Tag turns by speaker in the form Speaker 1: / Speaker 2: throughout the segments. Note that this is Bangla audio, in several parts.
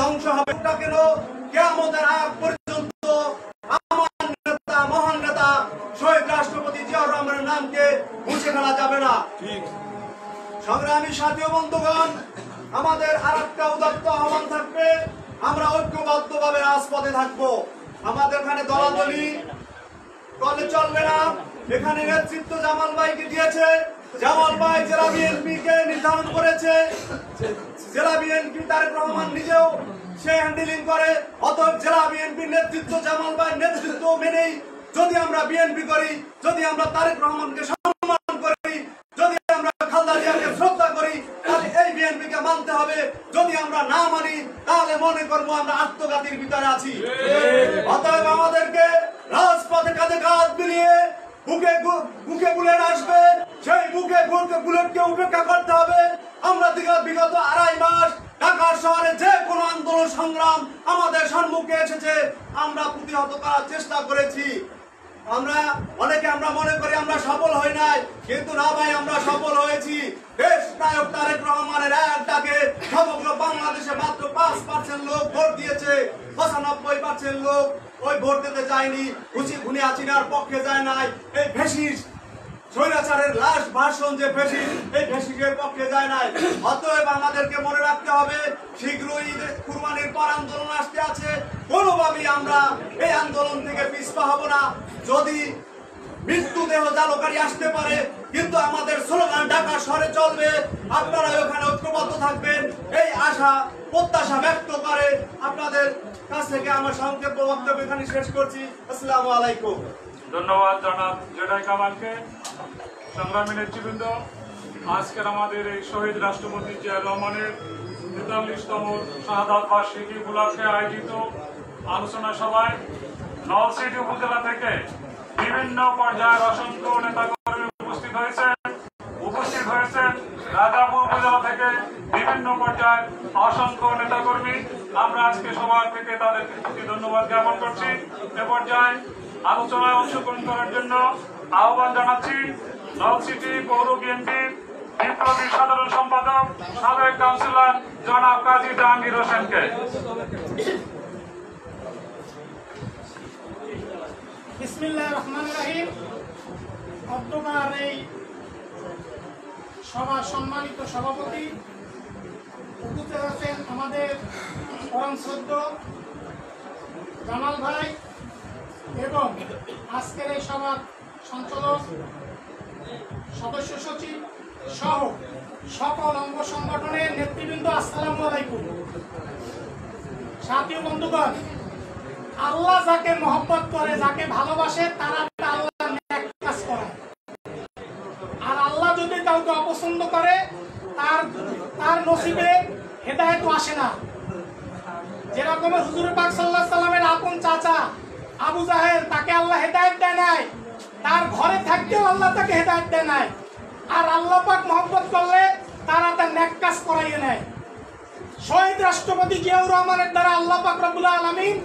Speaker 1: ধ্বংস হবে কেন কিয়ামতের আগ পর্যন্ত আমার নেতা মহান নেতা শহীদ রাষ্ট্রপতি জিয়াউর রহমানের নামকে মুছে ফেলা যাবে না। সংগ্রামী সাথী ও বন্ধুগণ, আমাদের আরেকটা উদাত্ত আহ্বান থাকবে, আমরা ঐক্যবদ্ধভাবে রাজপথে থাকবো। আমাদের এখানে দলাদলি করলে চলবে না। এখানে নেতৃত্ব জামাল ভাইকে দিয়েছে, জামাল ভাই জেলা বিএনপি কে নির্ধারণ করেছে, জেলা বিএনপি তারেক রহমান নিজেও সে হ্যান্ডেলিং করে। অতএব জেলা বিএনপির নেতৃত্ব জামাল ভাই নেতৃত্ব মেনেই যদি আমরা বিএনপি করি, যদি আমরা তারেক রহমানকে সম্মান করি, যদি আমরা খালেদা জিয়াকে শ্রদ্ধা করি, তাহলে এই বিএনপি কে মানতে হবে। যদি আমরা না মানি তাহলে মনে করবো আমরা আত্মঘাতীর ভিতরে আছি। অতএব আমাদেরকে রাজপথে কাঁধে কাঁধ মিলিয়ে বুকে বুলেট আসবে, সেই বুকে বুলেটকে উপেক্ষা করতে হবে। আমরা বিগত 2.5 মাস ঢাকা শহরে যে কোনো আন্দোলন সংগ্রাম আমাদের সম্মুখে এসেছে, আমরা প্রতিহত করার চেষ্টা করেছি। অনেকে আমরা মনে করি আমরা সফল হই নাই, কিন্তু না ভাই, আমরা সফল হয়েছি। দেশ নায়ক তারেক রহমানের এক ডাকে সমগ্র বাংলাদেশে মাত্র 5% লোক ভোট দিয়েছে, 95% লোক ওই ভোট দিতে যায়নি, খুনি হাসিনার পক্ষে যায় নাই। এই ফ্যাসিস্ট স্বৈরাচারের লাশ ভাষণ যে ফ্যাসিস্ট, এই ফ্যাসিস্টের পক্ষে যায় নাই। অতএব আমাদেরকে মনে রাখতে হবে, শীঘ্রই কুরবানির পর আন্দোলন আসতে আছে। কোনোভাবেই আমরা এই আন্দোলন থেকে পিছপা হব না। যদি মৃত্যুদেহ জালকারী আসতে পারে, কিন্তু আমাদের স্লোগান ঢাকা শহরে চলবে। আপনারা ওখানে ঐক্যবদ্ধ থাকবেন, এই আশা প্রত্যাশা ব্যক্ত করে আপনাদের কাছ থেকে আমার সংক্ষেপ বক্তব্য এখানে শেষ করছি। আসসালামু আলাইকুম।
Speaker 2: ধন্যবাদ জনাব জেনারেল কামালকে। সংগ্রামী নেতৃবৃন্দ, আজকের আমাদের এই শহীদ রাষ্ট্রপতি জিয়াউর রহমানের 43তম শাহাদাত বার্ষিকী উপলক্ষে আয়োজিত আলোচনা সভায় নলছিটি উপজেলা থেকে বিভিন্ন পর্যায়ের অসংখ্য নেতাকর্মী উপস্থিত হয়েছেন। রাজাপুর উপজেলা থেকে বিভিন্ন পর্যায়ের অসংখ্য নেতাকর্মী। আমরা আজকে সবার থেকে তাদের প্রতি ধন্যবাদ জ্ঞাপন করছি। এ পর্যায়ে আলোচনায় অংশগ্রহণ করার জন্য আহ্বান জানাচ্ছি নলছিটি পৌর বিএনপির বিপ্লবী সাধারণ সম্পাদক সাবেক কাউন্সিলর জনাব কাজী জাহাঙ্গীর হোসেনকে।
Speaker 3: বিসমিল্লাহির রহমানির রহিম। অধ্যকার এই সভার সম্মানিত সভাপতি উপস্থিত আছেন আমাদের পরম শ্রদ্ধেয় জামাল ভাই এবং আজকের এই সভার সঞ্চালক সদস্য সচিব সহ সকল অঙ্গ সংগঠনের নেতৃবৃন্দ, আসসালামু আলাইকুম। সাথী বন্ধুগণ, আল্লাহ যাকে মহব্বত করে, যাকে ভালোবাসে, তারা আল্লাহ নেক কাজ করায়। আর আল্লাহ যদি কাউকে অপছন্দ করে, তার নসিবে হেদায়েত আসে না। যেরকম হুজুর পাক সাল্লাল্লাহু আলাইহি সাল্লামের আপন চাচা আবু জাহেল, তাকে আল্লাহ হেদায়েত দেয় নাই, তার ঘরে থাকতেও আল্লাহ তাকে হেদায়েত দেয় নাই। আর আল্লাহ পাক মহব্বত করলে তারা তার নেক কাজ করাইয়ে নেয়। শহীদ রাষ্ট্রপতি জিয়াউর রহমানের দ্বারা আল্লাহ পাক রব্বুল আলামিন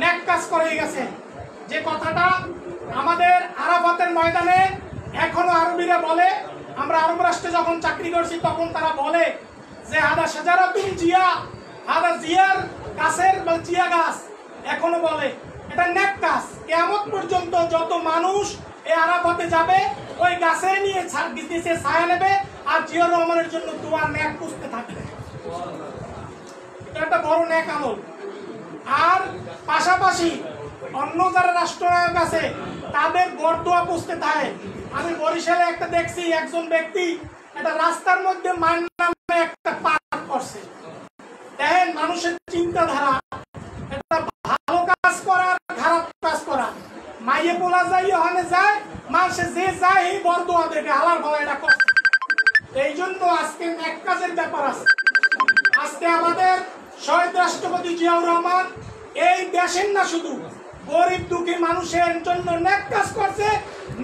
Speaker 3: নেক কাজ করাই গেছে। যে কথাটা আমাদের আরাফাতের ময়দানে এখনো আরবিরা বলে, আমরা আরব রাষ্ট্রে যখন চাকরি করছি তখন তারা বলে যে হাদা শাজারাতুন জিয়া, হাদা জিয়ার গাছের জিয়া গাছ, এখনো বলে। এটা নেক কাজ। কিয়ামত পর্যন্ত যত মানুষ এই আরাফাতে যাবে, ওই গাছে নিয়ে নিচে ছায়া নেবে আর জিয়াউর রহমানের জন্য দোয়া নেক পুষতে থাকবে। এটা একটা বড় নেক আমল। আর পাশাপাশি অন্য যারা রাষ্ট্রনায়ক আছে তাদের বরদোয়া পুষতে থাকে। আমি বরিশালে একটা দেখছি, একজন ব্যক্তি একটা রাস্তার মধ্যে মায়ের নামে একটা পার্ক করছে। দেখেন মানুষের চিন্তাধারা, একটা ভালো কাজ করার খারাপ কাজ করা। মাইয়ে পোলা যাই ওখানে যায়, মানুষে যে যায় এই বরদোয়া দেবে, আলার ভালো এটা করছে। এই জন্য আজকে এক কাজের ব্যাপার আছে। আজকে আমাদের শহীদ রাষ্ট্রপতি জিয়াউর রহমান এই দেশের না, শুধু গরিব দুঃখী মানুষের জন্য নেক কাজ করছে।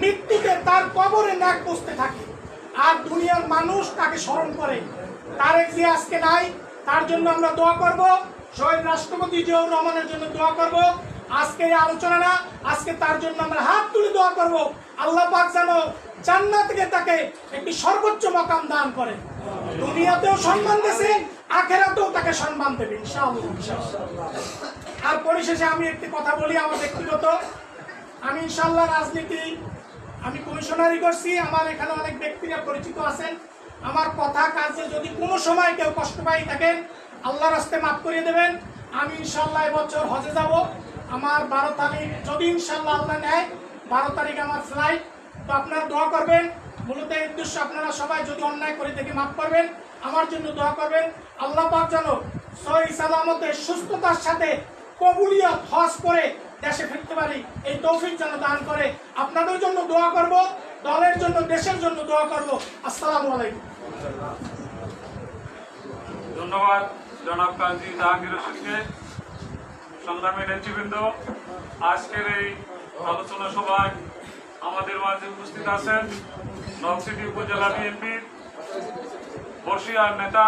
Speaker 3: মৃত্যুতে তার কবরে নেক পুষতে থাকে আর দুনিয়ার মানুষ তাকে স্মরণ করে। তারেক জিয়া আজকে নাই, তার জন্য আমরা দোয়া করব। শহীদ রাষ্ট্রপতি জিয়াউর রহমানের জন্য দোয়া করব। আজকে এই আলোচনা না, আজকে তার জন্য আমরা হাত তুলে দোয়া করব। আল্লাহ পাক যেন জান্নাত থেকে তাকে একটি সর্বোচ্চ মাকাম দান করেন। দুনিয়াতেও সম্মান দিয়েছে, আখেরাতেও তাকে সম্মান দেবে ইনশাআল্লাহ। আর পরিশেষে আমি একটি কথা বলি আমার ব্যক্তিগত, আমি ইনশাআল্লাহ রাজনীতি আমি কমিশনারি করছি, আমার এখানে অনেক ব্যক্তিরা পরিচিত আছেন। আমার কথা কাজে যদি কোনো সময় কেউ কষ্ট পাই থাকেন আল্লাহর রাস্তায় মাফ করে দেবেন। আমি ইনশাআল্লাহ এবছর হজে যাব, আমার 12 তারিখ যদি ইনশাআল্লাহ আল্লাহ নেয় 12 তারিখ আমার ফ্লাইট। তো আপনারা দোয়া করবেন, মূলত এই উদ্দেশ্য আপনারা সবাই যদি অন্যায় করে থেকে মাফ করবেন, আমার জন্য দোয়া করবেন। আল্লাহ পাক যেন সহি সালামতে সুস্থতার সাথে কবুলিয়ত হজ করে দেশে ফিরতে পারি, এই তৌফিক যেন দান করে। আপনাদের জন্য দোয়া করব, দলের জন্য, দেশের জন্য দোয়া করব। আসসালামু আলাইকুম।
Speaker 2: ধন্যবাদ জনাব কাজী জাহাঙ্গীর রশিদকে। সংগ্রামী নেতৃবৃন্দ, আজকের এই আলোচনা সভায় আমাদের মাঝে উপস্থিত আছেন নলছিটি উপজেলা বিএনপির বর্ষিয়ার নেতা,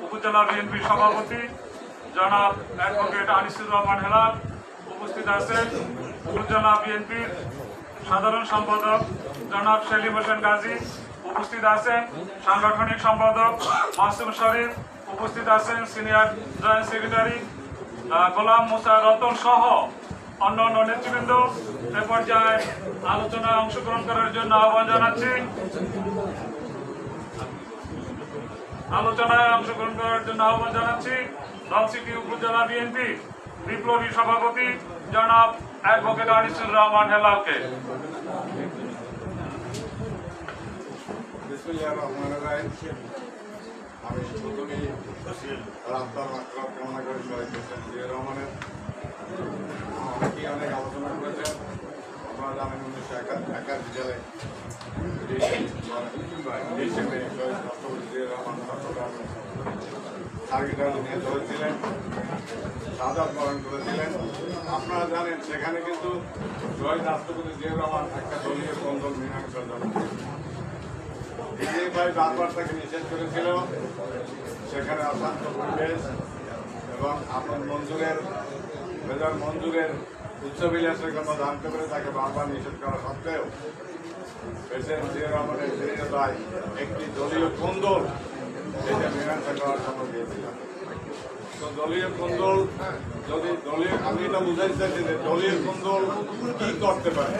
Speaker 2: উপজেলা বিএনপির সভাপতি জনাব অ্যাডভোকেট আনিসুর রহমান হেলাল, উপস্থিত আছেন উপজেলা বিএনপির সাধারণ সম্পাদক জনাব সেলিম হোসেন গাজী, উপস্থিত আছেন সাংগঠনিক সম্পাদক মাসুম শরীফ, উপস্থিত আছেন সিনিয়র জয়েন্ট সেক্রেটারি গোলাম মুসা রতন সহ অন্যান্য নেতৃবৃন্দ। এ পর্যায়ে আলোচনায় অংশগ্রহণ করার জন্য আহ্বান জানাচ্ছি। নলছিটি উপজেলা বিএনপি বিপ্লবী সভাপতি জনাব অ্যাডভোকেট আনিসুর রহমান হেলালকে।
Speaker 4: আমি প্রথমেই রাস্তার মাত্রার কামনা করে শহীদ হোসেন জিয়া রহমানের অনেকেই অনেক আলোচনা করেছেন। আপনারা জানেন 1981 সালে ডিসেম্বরে শহীদ রাষ্ট্রপতি জিয়া রহমান চট্টগ্রামে সার্কিটারি নিয়ে চলেছিলেন, শাহাদাত বরণ করেছিলেন। আপনারা জানেন সেখানে কিন্তু শহীদ রাষ্ট্রপতি জিয়া রহমান একটা দলীয় কন্দল মীমাংসার জন্য ভাই বারবার তাকে নিষেধ করেছিল। সেখানে অশান্ত পরিবেশ এবং আপনার মেজর মঞ্জুরের উচ্চবিলাসের কথা জানতে পেরে তাকে বারবার নিষেধ করা সত্ত্বেও প্রেসিডেন্ট জিয়া রহমানের দৃঢ়তায় একটি দলীয় কোন্দল এটা মীমাংসা করার জন্য দিয়েছিলাম। তো দলীয় কোন্দল যদি আমি এটা বুঝাইতে চাইছি যে দলীয় কোন্দল কি করতে পারে,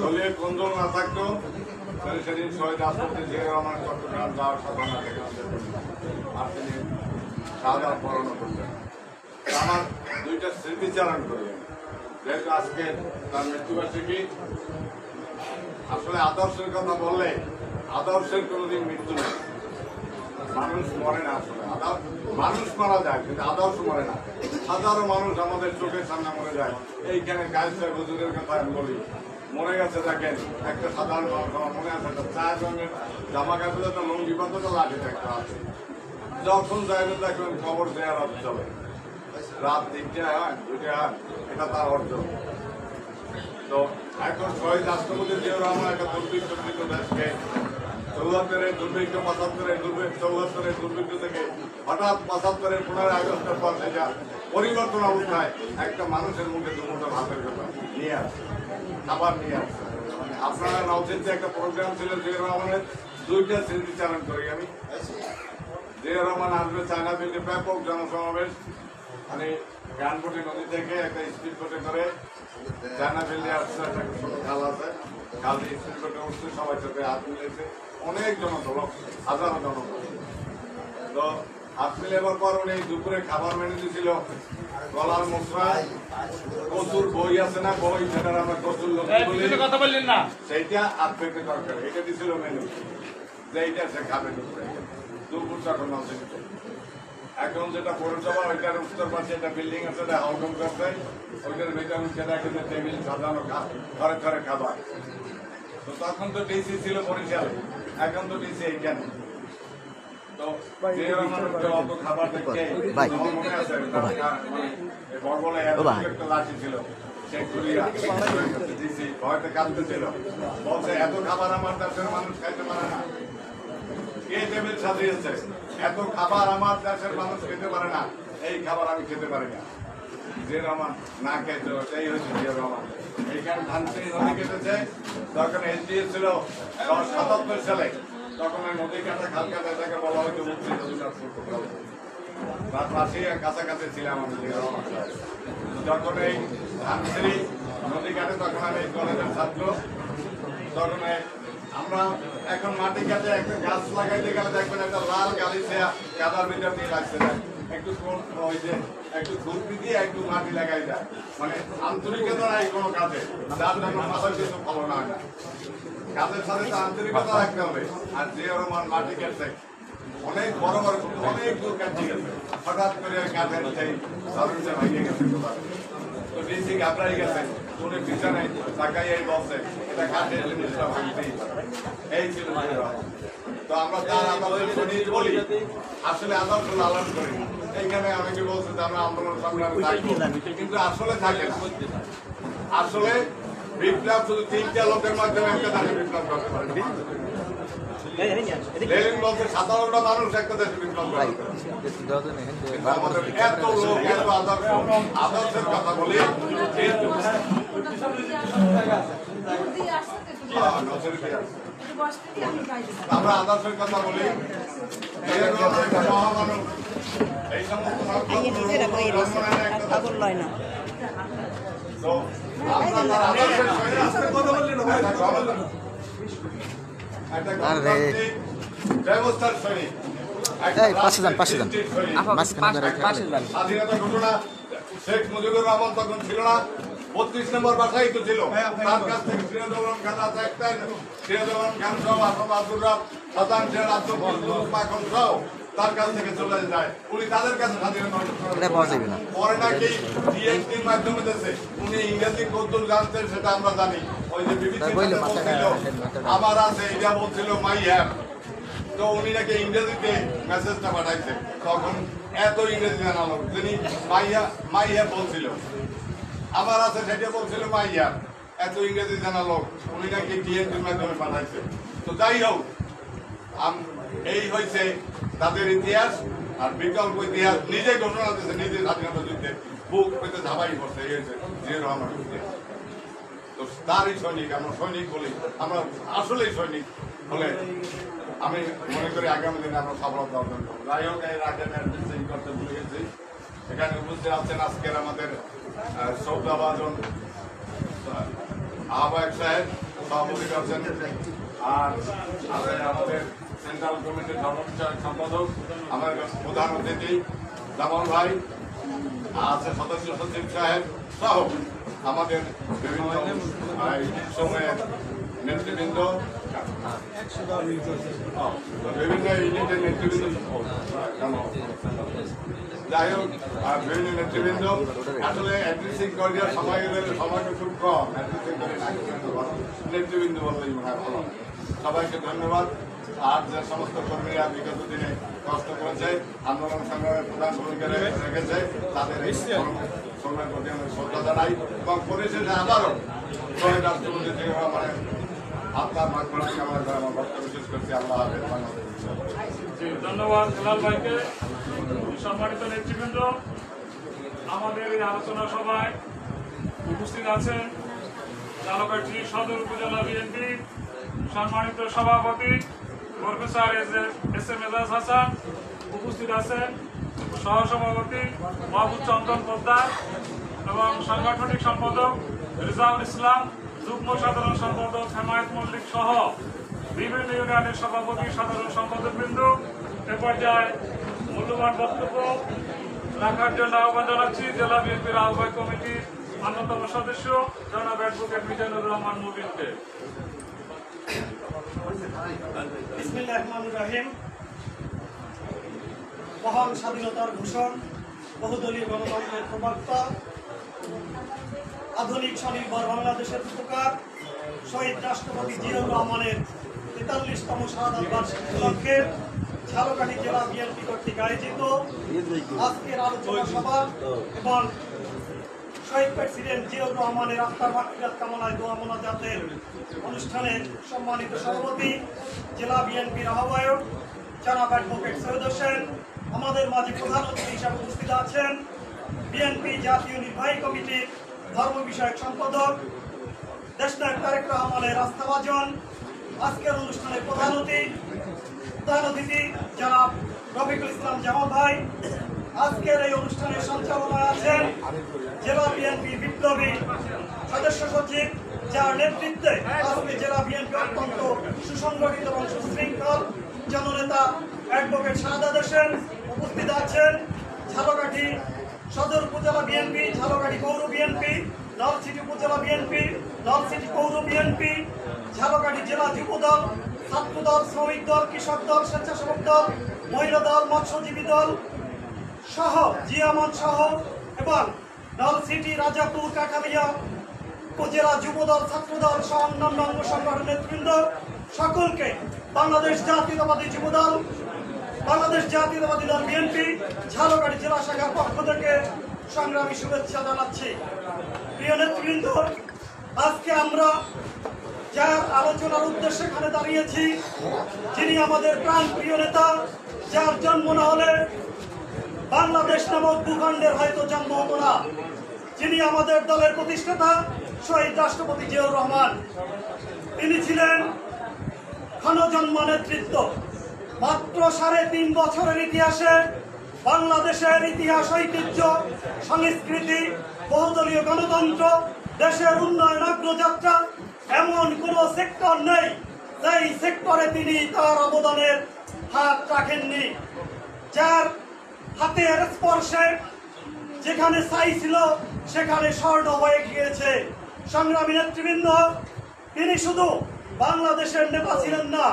Speaker 4: দলীয় কোন্দল না থাকতো তাহলে সেদিন শহীদ রাষ্ট্রপতি জিয়া রহমান চট্টগ্রাম যাওয়ার সাধনা থেকে আর তিনি শাহাদাত বরণ করতেন। আমার দুইটা স্মৃতিচারণ করি, যেহেতু আজকে তার মৃত্যুবার্ষিকী। আসলে আদর্শের কথা বললে আদর্শের কোনোদিন মৃত্যু নেই, মানুষ মরে না। আসলে মানুষ মারা যায় কিন্তু আদর্শ মরে না। হাজারো মানুষ আমাদের চোখের সামনে মরে যায়। এইখানে কায়েসার হুজুরের কথা আমি বলি, মরে গেছে দেখেন একটা সাধারণ মানুষ, আমার মনে আছে একটা 4 রঙের জামা কাপড় একটা লঙ্গি পাতা লাঠি একটা আছে, যখন যাইবেন দেখবেন খবর দেওয়ার চলে, রাত 3টায় হয় 2টায় হয়, এটা তার অর্জন। তো এখন শহীদ রাষ্ট্রপতি জিয়া রহমান একটা দুর্ভিক্ষ দেশকে 74-এর দুর্ভিক্ষ, 75-এর দুর্ভিক্ষ থেকে হঠাৎ 75-এর 15 আগস্টের পর সেটা পরিবর্তন অবস্থায় একটা মানুষের মুখে দুমুঠো ভাতের কথা নিয়ে আসছে, খাবার নিয়ে আসছে। আপনারা নলছিটিতে একটা প্রোগ্রাম ছিল জিয়া রহমানের, 2টা স্মৃতিচারণ করি আমি। জিয়া রহমান আসবে চায়না বিল্ডে, ব্যাপক জনসমাবেশ, মানে গানপটি নদী থেকে একটা স্পিড বোটে করে চায়না বিল্ডে আসছে, একটা ছোট খাল আছে, খাল দিয়ে স্পিড বোটে উঠছে, সবাই সাথে হাত মিলেছে, অনেক জনদল, হাজারো জনদল। তো হাত মিলেবার পর উনি দুপুরে খাবার মেনু দিয়েছিল গলার মশলা, কচুর বই আছে না, বই যেটা আমরা কচুর কথা বললেন না, সেইটা আর পেটে দরকার, এটা দিছিল মেনু, যে এইটা সে খাবে দুপুরে। দুপুর তখন নলছিটিতে এখন যেটা পৌরসভা, ওইটার উত্তর পাশে একটা বিল্ডিং আছে, হলকম করছে, ওইটার ভিতরে উঠে দেখে যে টেবিল সাজানো, ঘরে ঘরে খাবার। তো তখন তো ডিসি ছিল বরিশালে, এখন তো ডিসি এইখানে। তো অত খাবার দেখে আমার মনে আছে বড়বলে একটা লাঠি ছিল, সে ঘুরিয়া ডিসি ভয়তে কাঁদতেছিল, বলছে এত খাবার আমার দেশের মানুষ খাইতে পারে না, কে টেবিল সাজিয়েছে, এত খাবার আমার দেশের মানুষ খেতে পারে না, এই খাবার আমি খেতে পারি না। জিয়া রহমান না খেতে, এই হয়েছে জিয়া রহমান। এইখানে ধানসিঁড়ি নদী কেটেছে তখন এনজিও ছিল 77 সালে, তখন ওই নদী কাটা খাল কাটা এটাকে বলা হয়তো মুক্তি নদীটার প্রকল্প। তার পাশেই কাছাকাছি ছিলাম আমি, যখন এই ধানসিঁড়ি নদী কাটে তখন আমি কলেজের ছাত্র। তখন আমরা এখন মাটি কাটে একটা গাছ লাগাইতে গেলে দেখবেন একটা লাল গালিচা কাদার ভিতর দিয়ে লাগছে না, একটু ওই যে একটু খুরপি দিয়ে একটু মাটি লাগাই যায়, মানে আন্তরিকতা নাই কোনো কাজে, যার জন্য মাথার কিছু ফলন হয় না। কাজের সাথে তো আন্তরিকতা রাখতে হবে। আর যে রকম মাটি কাটছে অনেক বড় বড় অনেক দূর কাটতে গেছে, হঠাৎ করে ওই কাঠের সেই ধরনটা ভেঙে গেছে, তো ডিসি ঘাবড়াই গেছে, উনি পিছনে তাকাইয়াই বলছে এটা কাঠের জিনিসটা ভাঙতেই পারে। এই ছিল। তো আমরা তার আদর্শ শুনি বলি, আসলে আদর্শ লালন করি। এইখানে অনেকে বলছে যে আমরা আন্দোলন সংগ্রামে থাকবো, কিন্তু আসলে থাকে না। আসলে বিপ্লব শুধু 3টা লোকের মাধ্যমে একটা দেশে বিপ্লব করতে পারে। লেনিন বলছে 17টা মানুষ একটা দেশে বিপ্লব করে। আমাদের এত লোক এত আদর্শের কথা বলি, আমরা আদর্শের কথা বলি, মহামানব এই সমস্ত ব্যবস্থার সৈনিক, স্বাধীনতা ঘটনা শেখ মুজিবুর রহমান তখন ছিল না, 32 নম্বর বাসাই তো ছিল। তার কাছ থেকে সিরাজুল খান থাকতেন, সিরাজুল খান সহ আসম আব্দুর রব সাধারণ মাখন সহ তার কাছ থেকে চলে যায়। উনি তাদের কাছে স্বাধীনতা পরে নাকি ডিএসটির মাধ্যমে দিয়েছে। উনি ইংরেজি কৌতুক জানতেন, সেটা আমরা জানি। ওই যে বিবিসি বলছিল আমার আছে, এটা বলছিল মাই হ্যাভ, তো উনি নাকি ইংরেজিতে মেসেজটা পাঠাইছে। তখন এত ইংরেজি জানালো, তিনি মাই হ্যাভ বলছিল, আমার আছে সেটা বলছিল মাই হ্যাভ, এত ইংরেজি জানালো, উনি নাকি ডিএনটির মাধ্যমে পাঠাইছে। তো যাই হোক, এই হয়েছে তাদের ইতিহাস। আর বিকল্প ইতিহাস নিজে ঘোষণা দিয়েছে, নিজে স্বাধীনতা যুদ্ধে বুক পেতে ধাবাই করছে, এই হয়েছে জিয়াউর রহমান ইতিহাস। তো তারই সৈনিক, আমরা সৈনিক বলি, আমরা আসলেই সৈনিক হলে আমি মনে করি আগামী দিনে আমরা সফলতা অর্জন করবো। যাই হোক, এর আগে আমি করতে ভুলে গেছি। এখানে উপস্থিত আছেন আজকের আমাদের সৌদাবাজন আহ্বায়ক সাহেব, সভাপতি আছেন, আর আছে আমাদের সেন্ট্রাল কমিটির ধর্মবিষয়ক সম্পাদক আমার প্রধান অতিথি জামাল ভাই, আছে সদস্য সচিব সাহেব সহ আমাদের বিভিন্ন সময়ের নেতৃবৃন্দ, বিভিন্ন ইউনিটের নেতৃবৃন্দ, যাই হোক বিভিন্ন নেতৃবৃন্দ। আসলে অ্যাড্রেসিং করিয়ার সময় সময়টা খুব কম, অ্যাড্রেসিং করে নেতৃবৃন্দ বললেই মনে হয় ভালো। সবাইকে ধন্যবাদ। আর যে সমস্ত কর্মীরা বিগত দিনে কষ্ট করেছে, আন্দোলন সংগ্রামের প্রধান ভূমিকা রেখেছে, তাদের শ্রমের প্রতি আমি শ্রদ্ধা জানাই এবং পরিশেষে আবারও শহীদ রাষ্ট্রপতি জিয়াউর রহমানের আপনার মাধ্যমে কামনা করে আমার বক্তব্য শেষ করছি। আল্লাহ হাফেজ।
Speaker 2: ধন্যবাদ হেলাল ভাইকে। সম্মানিত নেতৃবৃন্দ, আমাদের এই আলোচনা সভায় উপস্থিত আছেন ঝালকাঠি সদর উপজেলা বিএনপি সম্মানিত সভাপতি professor S M Ejaz Hasan, উপস্থিত আছেন সহসভাপতি মাহবুব চন্দন পোদ্দার এবং সাংগঠনিক সম্পাদক রিজাউল ইসলাম, যুগ্ম সাধারণ সম্পাদক হেমায়েত মল্লিক সহ বিভিন্ন ইউনিয়নের সভাপতি, সাধারণ সম্পাদকবৃন্দ। এ পর্যায়ে মূল্যবান বক্তব্য রাখার জন্য আহ্বান জানাচ্ছি জেলা বিএনপির আহ্বায়ক কমিটির অন্যতম সদস্য জনাব অ্যাডভোকেট মিজানুর রহমান মুবিনকে।
Speaker 3: বিসমিল্লাহির রহমানির রহিম। মহান স্বাধীনতার ঘোষক, বহুদলীয় গণতন্ত্রের প্রবক্তা, আধুনিক স্বনির্ভর বাংলাদেশের উপকার শহীদ রাষ্ট্রপতি জিয়াউর রহমানের ৪৩তম শাহাদাত বার্ষিকী উপলক্ষে ঝালকাঠি জেলা বিএনপি কর্তৃক আয়োজিত আজকের আলোচনা সভা এবং শহীদ প্রেসিডেন্ট জিয়াউর রহমানের আত্মার মাগফিরাত কামনায় দোয়া মোনাজাতের অনুষ্ঠানে সম্মানিত সভাপতি জেলা বিএনপির আহ্বায়ক জনাব অ্যাডভোকেট সৈয়দ হোসেন, আমাদের মাঝে প্রধান অতিথি হিসাবে উপস্থিত আছেন বিএনপি জাতীয় নির্বাহী কমিটির ধর্ম বিষয়ক সম্পাদক
Speaker 5: দেশনায়ক তারেক রহমানের আস্থাভাজন। আজকের অনুষ্ঠানের প্রধান অতিথি জনাব রফিকুল ইসলাম জামাল ভাই। আজকের এই অনুষ্ঠানের সঞ্চালনায় আছেন জেলা বিএনপি বিপ্লবী সদস্য সচিব, যার নেতৃত্বে আজকে জেলা বিএনপি অত্যন্ত সুসংগঠিত এবং সুশৃঙ্খল জননেতা অ্যাডভোকেট শাহাদাত হোসেন উপস্থিত আছেন। ঝালকাঠি সদর উপজেলা বিএনপি, ঝালকাঠি পৌর বিএনপি, নলছিটি উপজেলা বিএনপি, নলছিটি পৌর বিএনপি, ঝালকাঠি জেলা যুবদল, ছাত্রদল, শ্রমিক দল, কৃষক দল, স্বেচ্ছাসেবক দল, মহিলা দল, মৎস্যজীবী দল সহ জিয়ামত সহ এবং নলছিটি, রাজাপুর, কাঠালিয়া উপজেলা যুবদল, ছাত্রদল সহ অন্যান্য অঙ্গ সংগঠনের নেতৃবৃন্দ সকলকে বাংলাদেশ জাতীয়তাবাদী যুবদল, বাংলাদেশ জাতীয়তাবাদী দল বিএনপি ঝালকাঠি জেলা শাখার পক্ষ থেকে সংগ্রামী শুভেচ্ছা জানাচ্ছি। প্রিয় নেতৃবৃন্দ, আজকে আমরা যার আলোচনার উদ্দেশ্যে এখানে দাঁড়িয়েছি, যিনি আমাদের প্রাণ প্রিয় নেতা, যার জন্ম না হলে বাংলাদেশ নামক ভূখণ্ডের হয়তো জন্ম হতো না, যিনি আমাদের দলের প্রতিষ্ঠাতা শহীদ রাষ্ট্রপতি জিয়াউর রহমান। তিনি ছিলেন ক্ষণজন্ম নেতৃত্ব। মাত্র 3.5 বছরের ইতিহাসে বাংলাদেশের ইতিহাস, ঐতিহ্য, সংস্কৃতি, বহুদলীয় গণতন্ত্র, দেশের উন্নয়ন অগ্রযাত্রা এমন কোন সেক্টর নেই যেই সেক্টরে তিনি তার অবদানের হাত রাখেননি। যার হাতের স্পর্শে যেখানে ছাই ছিল সেখানে স্বর্ণ হয়ে গিয়েছে। সংগ্রামী নেতৃবৃন্দ, তিনি শুধু বাংলাদেশের নেতা ছিলেন না,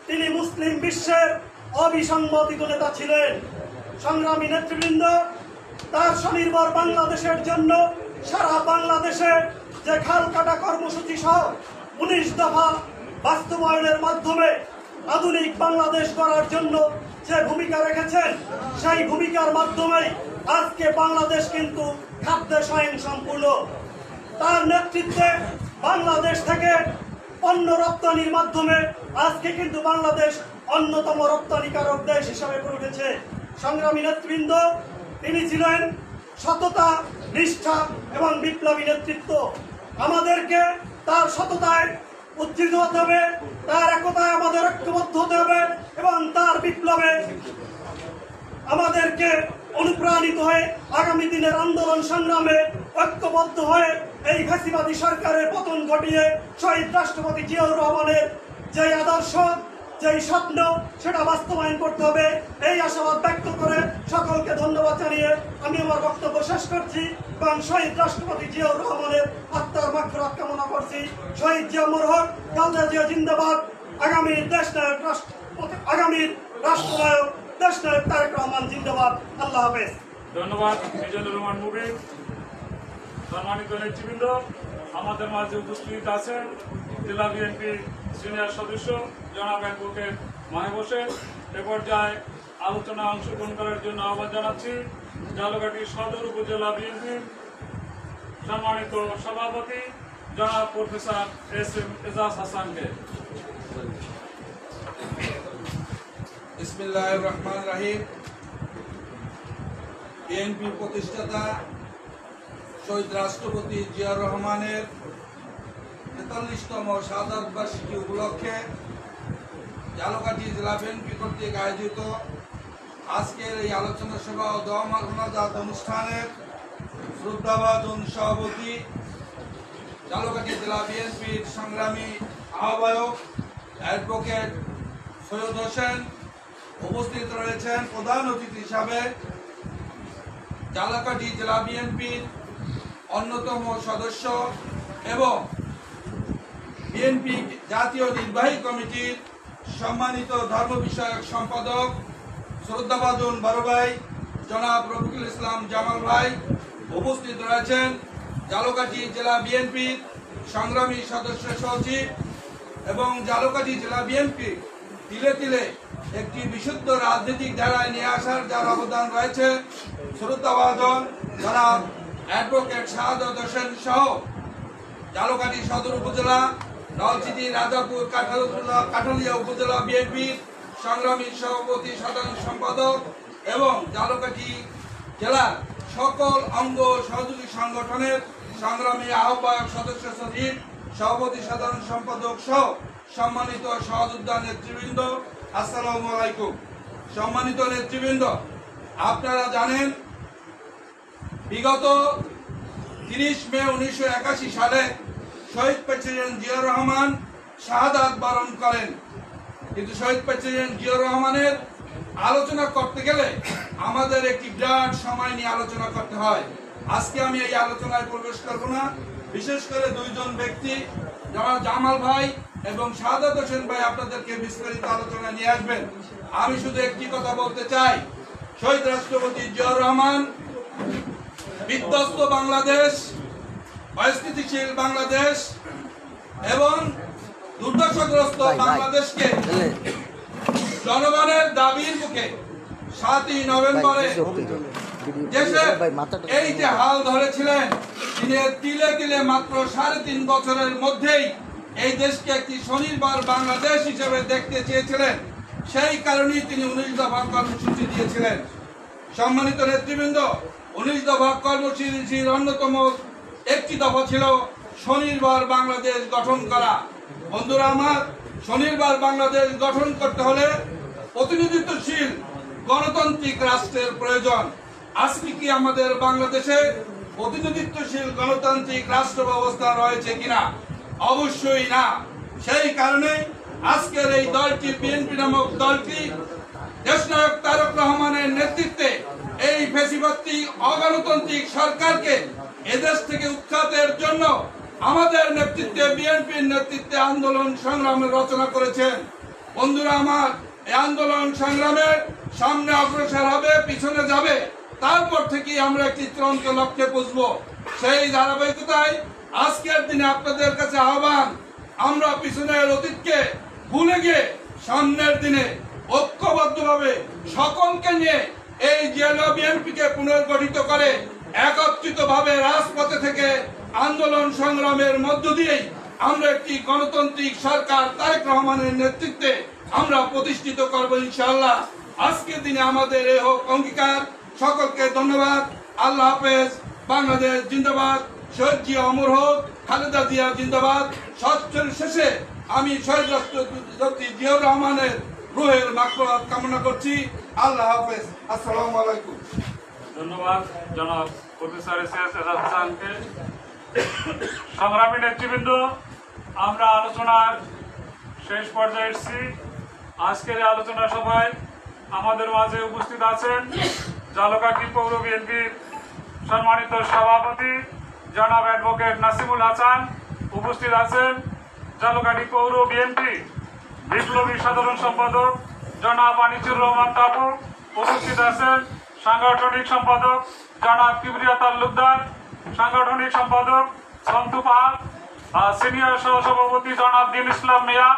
Speaker 5: তিনি মুসলিম বিশ্বের অবিসংবাদিত নেতা ছিলেন। সংগ্রামী নেতৃবৃন্দ, তার স্বনির্ভর বাংলাদেশের জন্য সারা বাংলাদেশে যে খাল কাটা কর্মসূচি সহ 19 দফা বাস্তবায়নের মাধ্যমে আধুনিক বাংলাদেশ গড়ার জন্য যে ভূমিকা রেখেছেন, সেই ভূমিকার মাধ্যমে আজকে বাংলাদেশ কিন্তু খাদ্যে স্বয়ংসম্পূর্ণ। তার নেতৃত্বে বাংলাদেশ থেকে পণ্য রপ্তানির মাধ্যমে আজকে কিন্তু বাংলাদেশ অন্যতম রপ্তানিকারক দেশ হিসাবে গড়ে উঠেছে। সংগ্রামী নেতৃবৃন্দ, তিনি ছিলেন সততা, নিষ্ঠা এবং বিপ্লবী নেতৃত্ব। আমাদেরকে তার সততায় উজ্জীবিত হতে হবে, তার একতায় আমাদের ঐক্যবদ্ধ হতে হবে এবং তার বিপ্লবে আমাদেরকে অনুপ্রাণিত হয়ে আগামী দিনের আন্দোলন সংগ্রামে ঐক্যবদ্ধ হয়ে এই ফ্যাসিবাদী সরকারের পতন ঘটিয়ে শহীদ রাষ্ট্রপতি জিয়াউর রহমানের যে আদর্শ, যেই স্বপ্ন, সেটা বাস্তবায়ন করতে হবে। এই আশাবাদ ব্যক্ত করে সকলকে ধন্যবাদ জানিয়ে আমি আমার বক্তব্য শেষ করছি এবং শহীদ রাষ্ট্রপতি জিয়াউর রহমানের আত্মার মাগফিরাত কামনা করছি। শহীদ জিয়া অমর হোক, খালেদা জিয়া জিন্দাবাদ। আগামীর রাষ্ট্রনায়ক দেশনায়ক তারেক রহমান জিন্দাবাদ। আল্লাহ হাফেজ।
Speaker 2: ধন্যবাদ মিজানুর রহমান মুবিন। সম্মানিত নেতৃবৃন্দ, আমাদের মাঝে উপস্থিত আছেন জেলা বিএনপি সিনিয়র সদস্য জনাব অ্যাডভোকেট মাহেব হোসেন। এ পর্যায়ে আলোচনায় অংশগ্রহণ করার জন্য আহ্বান জানাচ্ছি ঝালকাঠি সদর উপজেলা বিএনপির সম্মানিত সভাপতি জনাব প্রফেসর এস.এম. এজাজ হাসানকে।
Speaker 6: বিসমিল্লাহির রহমানির রহিম। বিএনপির প্রতিষ্ঠাতা শহীদ রাষ্ট্রপতি জিয়াউর রহমানের 43তম শাহাদাত বার্ষিকী উপলক্ষে ঝালকাঠি জেলা বিএনপি কর্তৃক আয়োজিত আজকের এই আলোচনা সভা ও দোয়া মানবজাত অনুষ্ঠানের শ্রদ্ধাভাজন সভাপতি ঝালকাঠি জেলা বিএনপির সংগ্রামী আহ্বায়ক অ্যাডভোকেট সৈয়দ হোসেন। উপস্থিত রয়েছেন প্রধান অতিথি হিসাবে ঝালকাঠি জেলা বিএনপির অন্যতম সদস্য এবং বিএনপি জাতীয় নির্বাহী কমিটির সম্মানিত ধর্ম বিষয়ক সম্পাদক শ্রদ্ধাভাজন বড় ভাই জনাব রফিকুল ইসলাম জামাল ভাই। উপস্থিত রয়েছেন ঝালকাঠি জেলা বিএনপির সংগ্রামী সদস্য সচিব এবং ঝালকাঠি জেলা বিএনপি তিলে তিলে একটি বিশুদ্ধ রাজনৈতিক ধারায় নিয়ে আসার যার অবদান রয়েছে শ্রদ্ধাভাজন জনাব অ্যাডভোকেট শাহাদাত হোসেন সহ ঝালকাঠি সদর উপজেলা, নলছিটি, রাজাপুর, কাঠালিয়া উপজেলা বিএনপির সংগ্রামী সভাপতি, সাধারণ সম্পাদক এবং ঝালকাঠি জেলার সকল অঙ্গ সহযোগী সংগঠনের সংগ্রামী আহ্বায়ক, সদস্য সচিব সভাপতি সাধারণ সম্পাদক সহ সম্মানিত সহযোদ্ধা নেতৃবৃন্দ, আসসালামু আলাইকুম। সম্মানিত নেতৃবৃন্দ, আপনারা জানেন বিগত 30 মে 1981 সালে শহীদ প্রেসিডেন্ট জিয়াউর রহমান শাহাদাত বরণ করেন। কিন্তু শহীদ প্রেসিডেন্ট জিয়াউর রহমানের আলোচনা করতে গেলে আমাদের একটি বিরাট সময় নিয়ে আলোচনা করতে হয়। আজকে আমি এই আলোচনায় প্রবেশ করব না। বিশেষ করে দুইজন ব্যক্তি যারা জামাল ভাই এবং শাহাদাত হোসেন ভাই আপনাদেরকে বিস্তারিত আলোচনা নিয়ে আসবেন। আমি শুধু একটি কথা বলতে চাই, শহীদ রাষ্ট্রপতি জিয়াউর রহমান বিধ্বস্ত বাংলাদেশ, অস্থিতিশীল বাংলাদেশ এবং দুর্দশাগ্রস্ত বাংলাদেশকে জনগণের দাবির মুখে 7ই নভেম্বরে দেশের এই যে হাল ধরেছিলেন, তিনি তিলে তিলে মাত্র 3.5 বছরের মধ্যেই এই দেশকে একটি স্বনির্ভর বাংলাদেশ হিসেবে দেখতে চেয়েছিলেন। সেই কারণেই তিনি 19 দফা কর্মসূচি দিয়েছিলেন। সম্মানিত নেতৃবৃন্দ, 19 দফা কর্মসূচির অন্যতম একটি দফা ছিল স্বনির্ভর বাংলাদেশ গঠন করা। বন্ধুরা আমার, স্বনির্ভর বাংলাদেশ গঠন করতে হলে প্রতিনিধিত্বশীল গণতান্ত্রিক রাষ্ট্রের প্রয়োজন। আজকে কি আমাদের বাংলাদেশে প্রতিনিধিত্বশীল গণতান্ত্রিক রাষ্ট্র ব্যবস্থা রয়েছে কিনা? অবশ্যই না। সেই কারণে আজকের এই দলটি, বিএনপি নামক দলটি, দেশনায়ক তারেক রহমানের নেতৃত্বে এই ফ্যাসিবাদী অগণতান্ত্রিক সরকারকে এদেশ থেকে উৎখাতের জন্য আমাদের নেতৃত্বে, বিএনপির নেতৃত্বে আন্দোলন সংগ্রামের রচনা করেছেন। বন্ধুরা আমার, এই আন্দোলন সংগ্রামের সামনে অগ্রসর হবে, পিছনে যাবে, তারপর থেকে আমরা একটি চূড়ান্ত লক্ষ্যে পৌঁছব। সেই ধারাবাহিকতায় আজকের দিনে আপনাদের কাছে আহ্বান, আমরা পিছনের অতীতকে ভুলে গিয়ে সামনের দিনে ঐক্যবদ্ধভাবে সকলকে নিয়ে এই জেলা বিএনপিকে পুনর্গঠিত করে একত্রিতভাবে রাজপথে থেকে আন্দোলন সংগ্রামের মধ্য দিয়েই আমরা একটি গণতান্ত্রিক সরকার তারেক রহমানের নেতৃত্বে আমরা প্রতিষ্ঠিত করব ইনশাআল্লাহ। আজকের দিনে আমাদের এই হোক অঙ্গীকার। সকলকে ধন্যবাদ। আল্লাহ হাফেজ। বাংলাদেশ জিন্দাবাদ। শহীদ জিয়া অমর হোক। খালেদা জিয়া জিন্দাবাদ। সবচেয়ে শেষে আমি শহীদ রাষ্ট্রপতি জিয়াউর রহমানের রুহের মাগফিরাত কামনা করছি। আল্লাহ হাফেজ। আসসালামু আলাইকুম।
Speaker 2: ধন্যবাদ জনাব প্রফেসর এস.এস. এজাজ হাসানকে। সংগ্রামী নেতৃবৃন্দ, আমরা আলোচনার শেষ পর্যায়ে এসেছি। আজকের এই আলোচনা সভায় আমাদের মাঝে উপস্থিত আছেন ঝালকাঠি পৌর বিএনপির সম্মানিত সভাপতি জনাব অ্যাডভোকেট নাসিমুল হাসান, উপস্থিত আছেন ঝালকাঠি পৌর বিএনপি বিপ্লবী সাধারণ সম্পাদক জনাব আনিসুর রহমান টাপু, উপস্থিত আছেন সাংগঠনিক সম্পাদক জনাব কিবরিয়া তালুকদার, সাংগঠনিক সম্পাদক সন্তু পাল, সিনিয়র সহসভাপতি জনাব দিন ইসলাম মিয়া,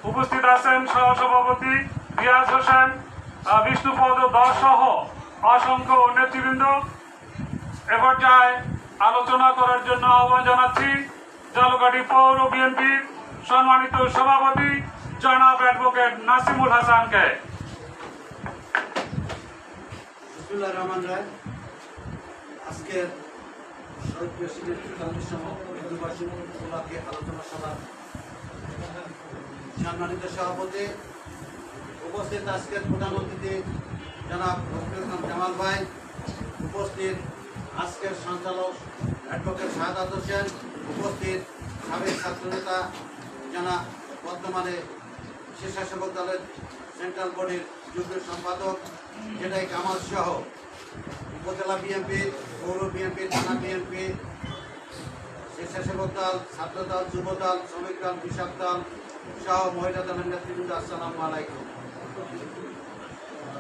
Speaker 2: উপস্থিত আছেন সহসভাপতি রিয়াজ হোসেন, বিষ্ণুপদ দাস সহ অসংখ্য নেতৃবৃন্দ। এ পর্যায়ে আলোচনা করার জন্য আহ্বান জানাচ্ছি ঝালকাঠি পৌর বিএনপির সম্মানিত সভাপতি জনাব অ্যাডভোকেট নাসিমুল হাসানকে।
Speaker 1: বিসমিল্লাহির রহমানির রহিম। আজকের শহীদ প্রেসিডেন্ট ৪০তম মৃত্যুবার্ষিকী উপলক্ষে আলোচনা সভা সম্মানিত সভাপতি, উপস্থিত আজকের প্রধান অতিথি জনাব রফিকুল ইসলাম জামাল ভাই, উপস্থিত আজকের সঞ্চালক অ্যাডভোকেট শাহাদাত হোসেন, উপস্থিত সাবেক ছাত্রনেতা জনাব বর্তমানে স্বেচ্ছাসেবক দলের সেন্ট্রাল বডির যুগ্ম সম্পাদক জেডাই কামাল সহ উপজেলা বিএনপি, পৌর বিএনপি, থানা বিএনপি, স্বেচ্ছাসেবক দল, ছাত্র দল, যুব দল, শ্রমিক দল, কৃষক দল সহ মহিলা দলের নেতৃবৃন্দ, আসসালামু আলাইকুম।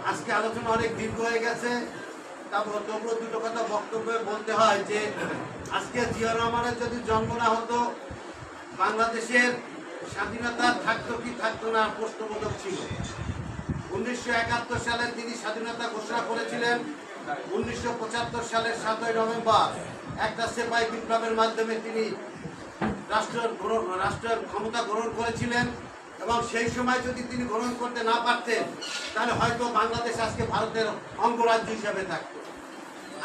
Speaker 1: আজকে আলোচনা অনেক দীর্ঘ হয়ে গেছে, তারপর তবুও দুটো কথা বক্তব্যে বলতে হয় যে আজকে জিয়াউর রহমানের যদি জন্ম না হতো, বাংলাদেশের স্বাধীনতা থাকতো কি থাকতো না প্রশ্নবোধক ছিল। 1971 সালে তিনি স্বাধীনতা ঘোষণা করেছিলেন। 1975 সালের 7ই নভেম্বর একটা সেপাই বিপ্লবের মাধ্যমে তিনি রাষ্ট্রের ক্ষমতা গ্রহণ করেছিলেন এবং সেই সময় যদি তিনি গ্রহণ করতে না পারতেন তাহলে হয়তো বাংলাদেশ আজকে ভারতের অঙ্গরাজ্য হিসাবে থাকত।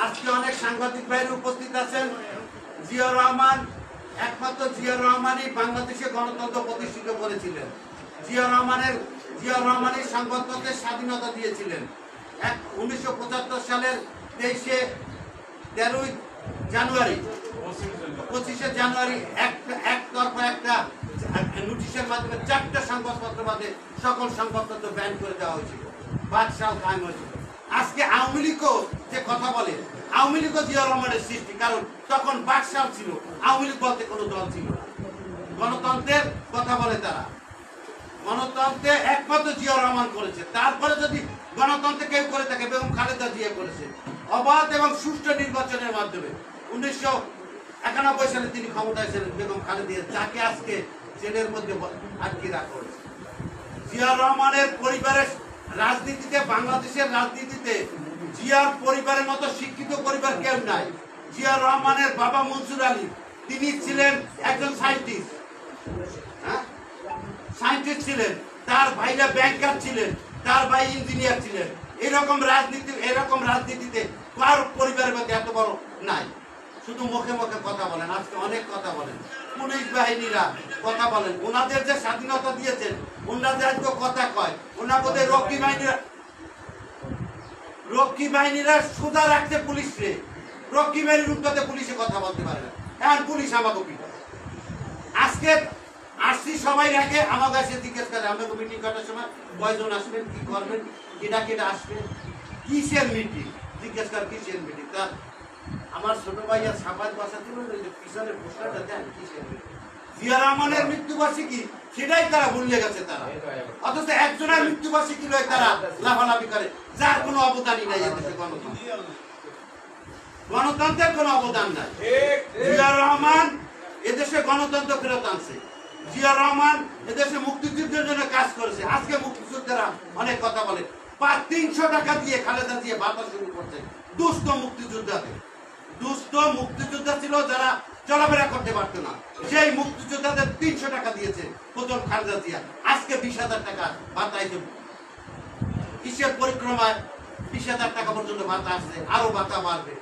Speaker 1: আজকে অনেক সাংবাদিক ভাইরা উপস্থিত আছেন। জিয়াউর রহমান
Speaker 7: একমাত্র জিয়া রহমানই বাংলাদেশে গণতন্ত্র প্রতিষ্ঠিত করেছিলেন। জিয়া রহমানই সংবাদপত্রের স্বাধীনতা দিয়েছিলেন। 1975 সালের 13ই জানুয়ারি 25শে জানুয়ারি একতরফা একটা নোটিশের মাধ্যমে 4টা সংবাদপত্র বাদে সকল সংবাদপত্র ব্যান করে দেওয়া হয়েছিল। বাদশাহ কায়েম হয়েছিল। আজকে আওয়ামী লীগও যে কথা বলে, আওয়ামী লীগও জিয়া রহমানের সৃষ্টি, কারণ তখন বাদশাহ ছিল, আওয়ামী লীগ বলতে কোনো দল ছিল না। গণতন্ত্রের কথা বলে তারা, গণতন্ত্রে একমাত্র জিয়া রহমান করেছে। তারপরে যদি গণতন্ত্রে কেউ করে থাকে, বেগম খালেদা জিয়া করেছে অবাধ এবং সুষ্ঠু নির্বাচনের মাধ্যমে। 1991 সালে তিনি ক্ষমতায় ছিলেন বেগম খালেদা, যাকে আজকে জেলের মধ্যে আটকে রাখা হয়েছে। জিয়া রহমানের পরিবারের রাজনীতিতে, বাংলাদেশের রাজনীতিতে জিয়ার পরিবারের মতো শিক্ষিত পরিবার কেউ নাই। জিয়া রহমানের বাবা মনসুর আলী, তিনি ছিলেন একজন সায়েন্টিস্ট, ছিলেন। তার ভাইরা ব্যাংকার ছিলেন, তার ভাই ইঞ্জিনিয়ার ছিলেন। এরকম রাজনীতিতে কার পরিবারের মধ্যে এত বড় নাই। শুধু মুখে মুখে কথা বলেন, আজকে অনেক কথা বলেন, পুলিশ বাহিনীরা কথা বলেন, ওনাদের যে স্বাধীনতা দিয়েছেন, ওনাদের আজকে কথা কয়, ওনাদের রক্ষী বাহিনীরা সোজা রাখছে পুলিশে, রক্ষী বাহিনীর উন্নতে পুলিশে কথা বলতে পারে না। এখন পুলিশ আমাকে পিটায়। আজকে আসছি সবাই রাখে, আমার কাছে জিজ্ঞেস করে আমাকে মিটিং করার সময় কয়জন আসবেন, কি করবেন, কেটা আসবে, কিসের মিটিং জিজ্ঞেস কর, কিসের মিটিং। তার আমার ছোট ভাইয়া সাবাদ বাসা ছিল, পিছনের পোস্টারটা দেন, কিসের মিটিং। জিয়া রহমানের মৃত্যুবার্ষিকী সেটাই তারা ভুলে গেছে তারা, অথচ একজনের মৃত্যুবার্ষিকী লয় তারা লাফালাফি করে, যার কোনো অবদানই নাই এদেশে। গণতন্ত্রের কোনো অবদান নাই। জিয়া রহমান এদেশে গণতন্ত্র ফেরত আনছে। জিয়া রহমান এদেশে মুক্তিযুদ্ধের জন্য কাজ করেছে। আজকে মুক্তিযোদ্ধারা অনেক কথা বলে, 300 টাকা দিয়ে খালেদা দিয়ে ভাতা শুরু করছে দুস্থ মুক্তিযোদ্ধাদের। দুস্থ মুক্তিযোদ্ধা ছিল যারা চলাফেরা করতে পারতো না, সেই মুক্তিযোদ্ধাদের 300 টাকা দিয়েছে প্রথম খালেদা জিয়া। আজকে 20,000 টাকা ভাতা আইছে, ঈশ্বর পরিক্রমায় 20,000 টাকা পর্যন্ত ভাতা আসছে, আরো ভাতা বাড়বে।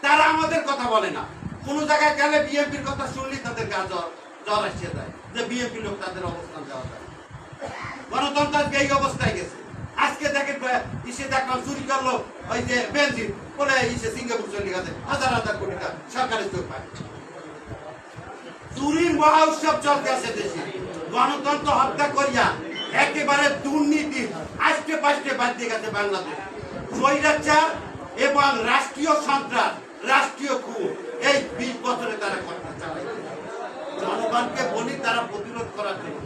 Speaker 7: তারা আমাদের কথা বলে না। কোন জায়গায় গেলে বিএনপির কথা শুনলেই তাদের গা জ্বর আসছে যায়, যে বিএনপি লোক তাদের অবস্থান দেওয়া যায়। গণতন্ত্র আজকে এই অবস্থায় গেছে। আজকে দেখেন দেখলাম চুরি করলো ওই যে বেনজির বলে সিঙ্গাপুর চলে গেছে, হাজার হাজার কোটি টাকা সরকারের চোখ পায়। চুরির মহা উৎসব চলতে আছে দেশে। গণতন্ত্র হত্যা করিয়া একেবারে দুর্নীতি আষ্টে পাষ্টে বাড়তে গেছে বাংলাদেশ। স্বৈরাচার এবং রাষ্ট্রীয় সন্ত্রাস, রাষ্ট্রীয় খুন, এই 20 বছরে তারা কথা চালায়। জনগণকে বলি তারা প্রতিরোধ করার জন্য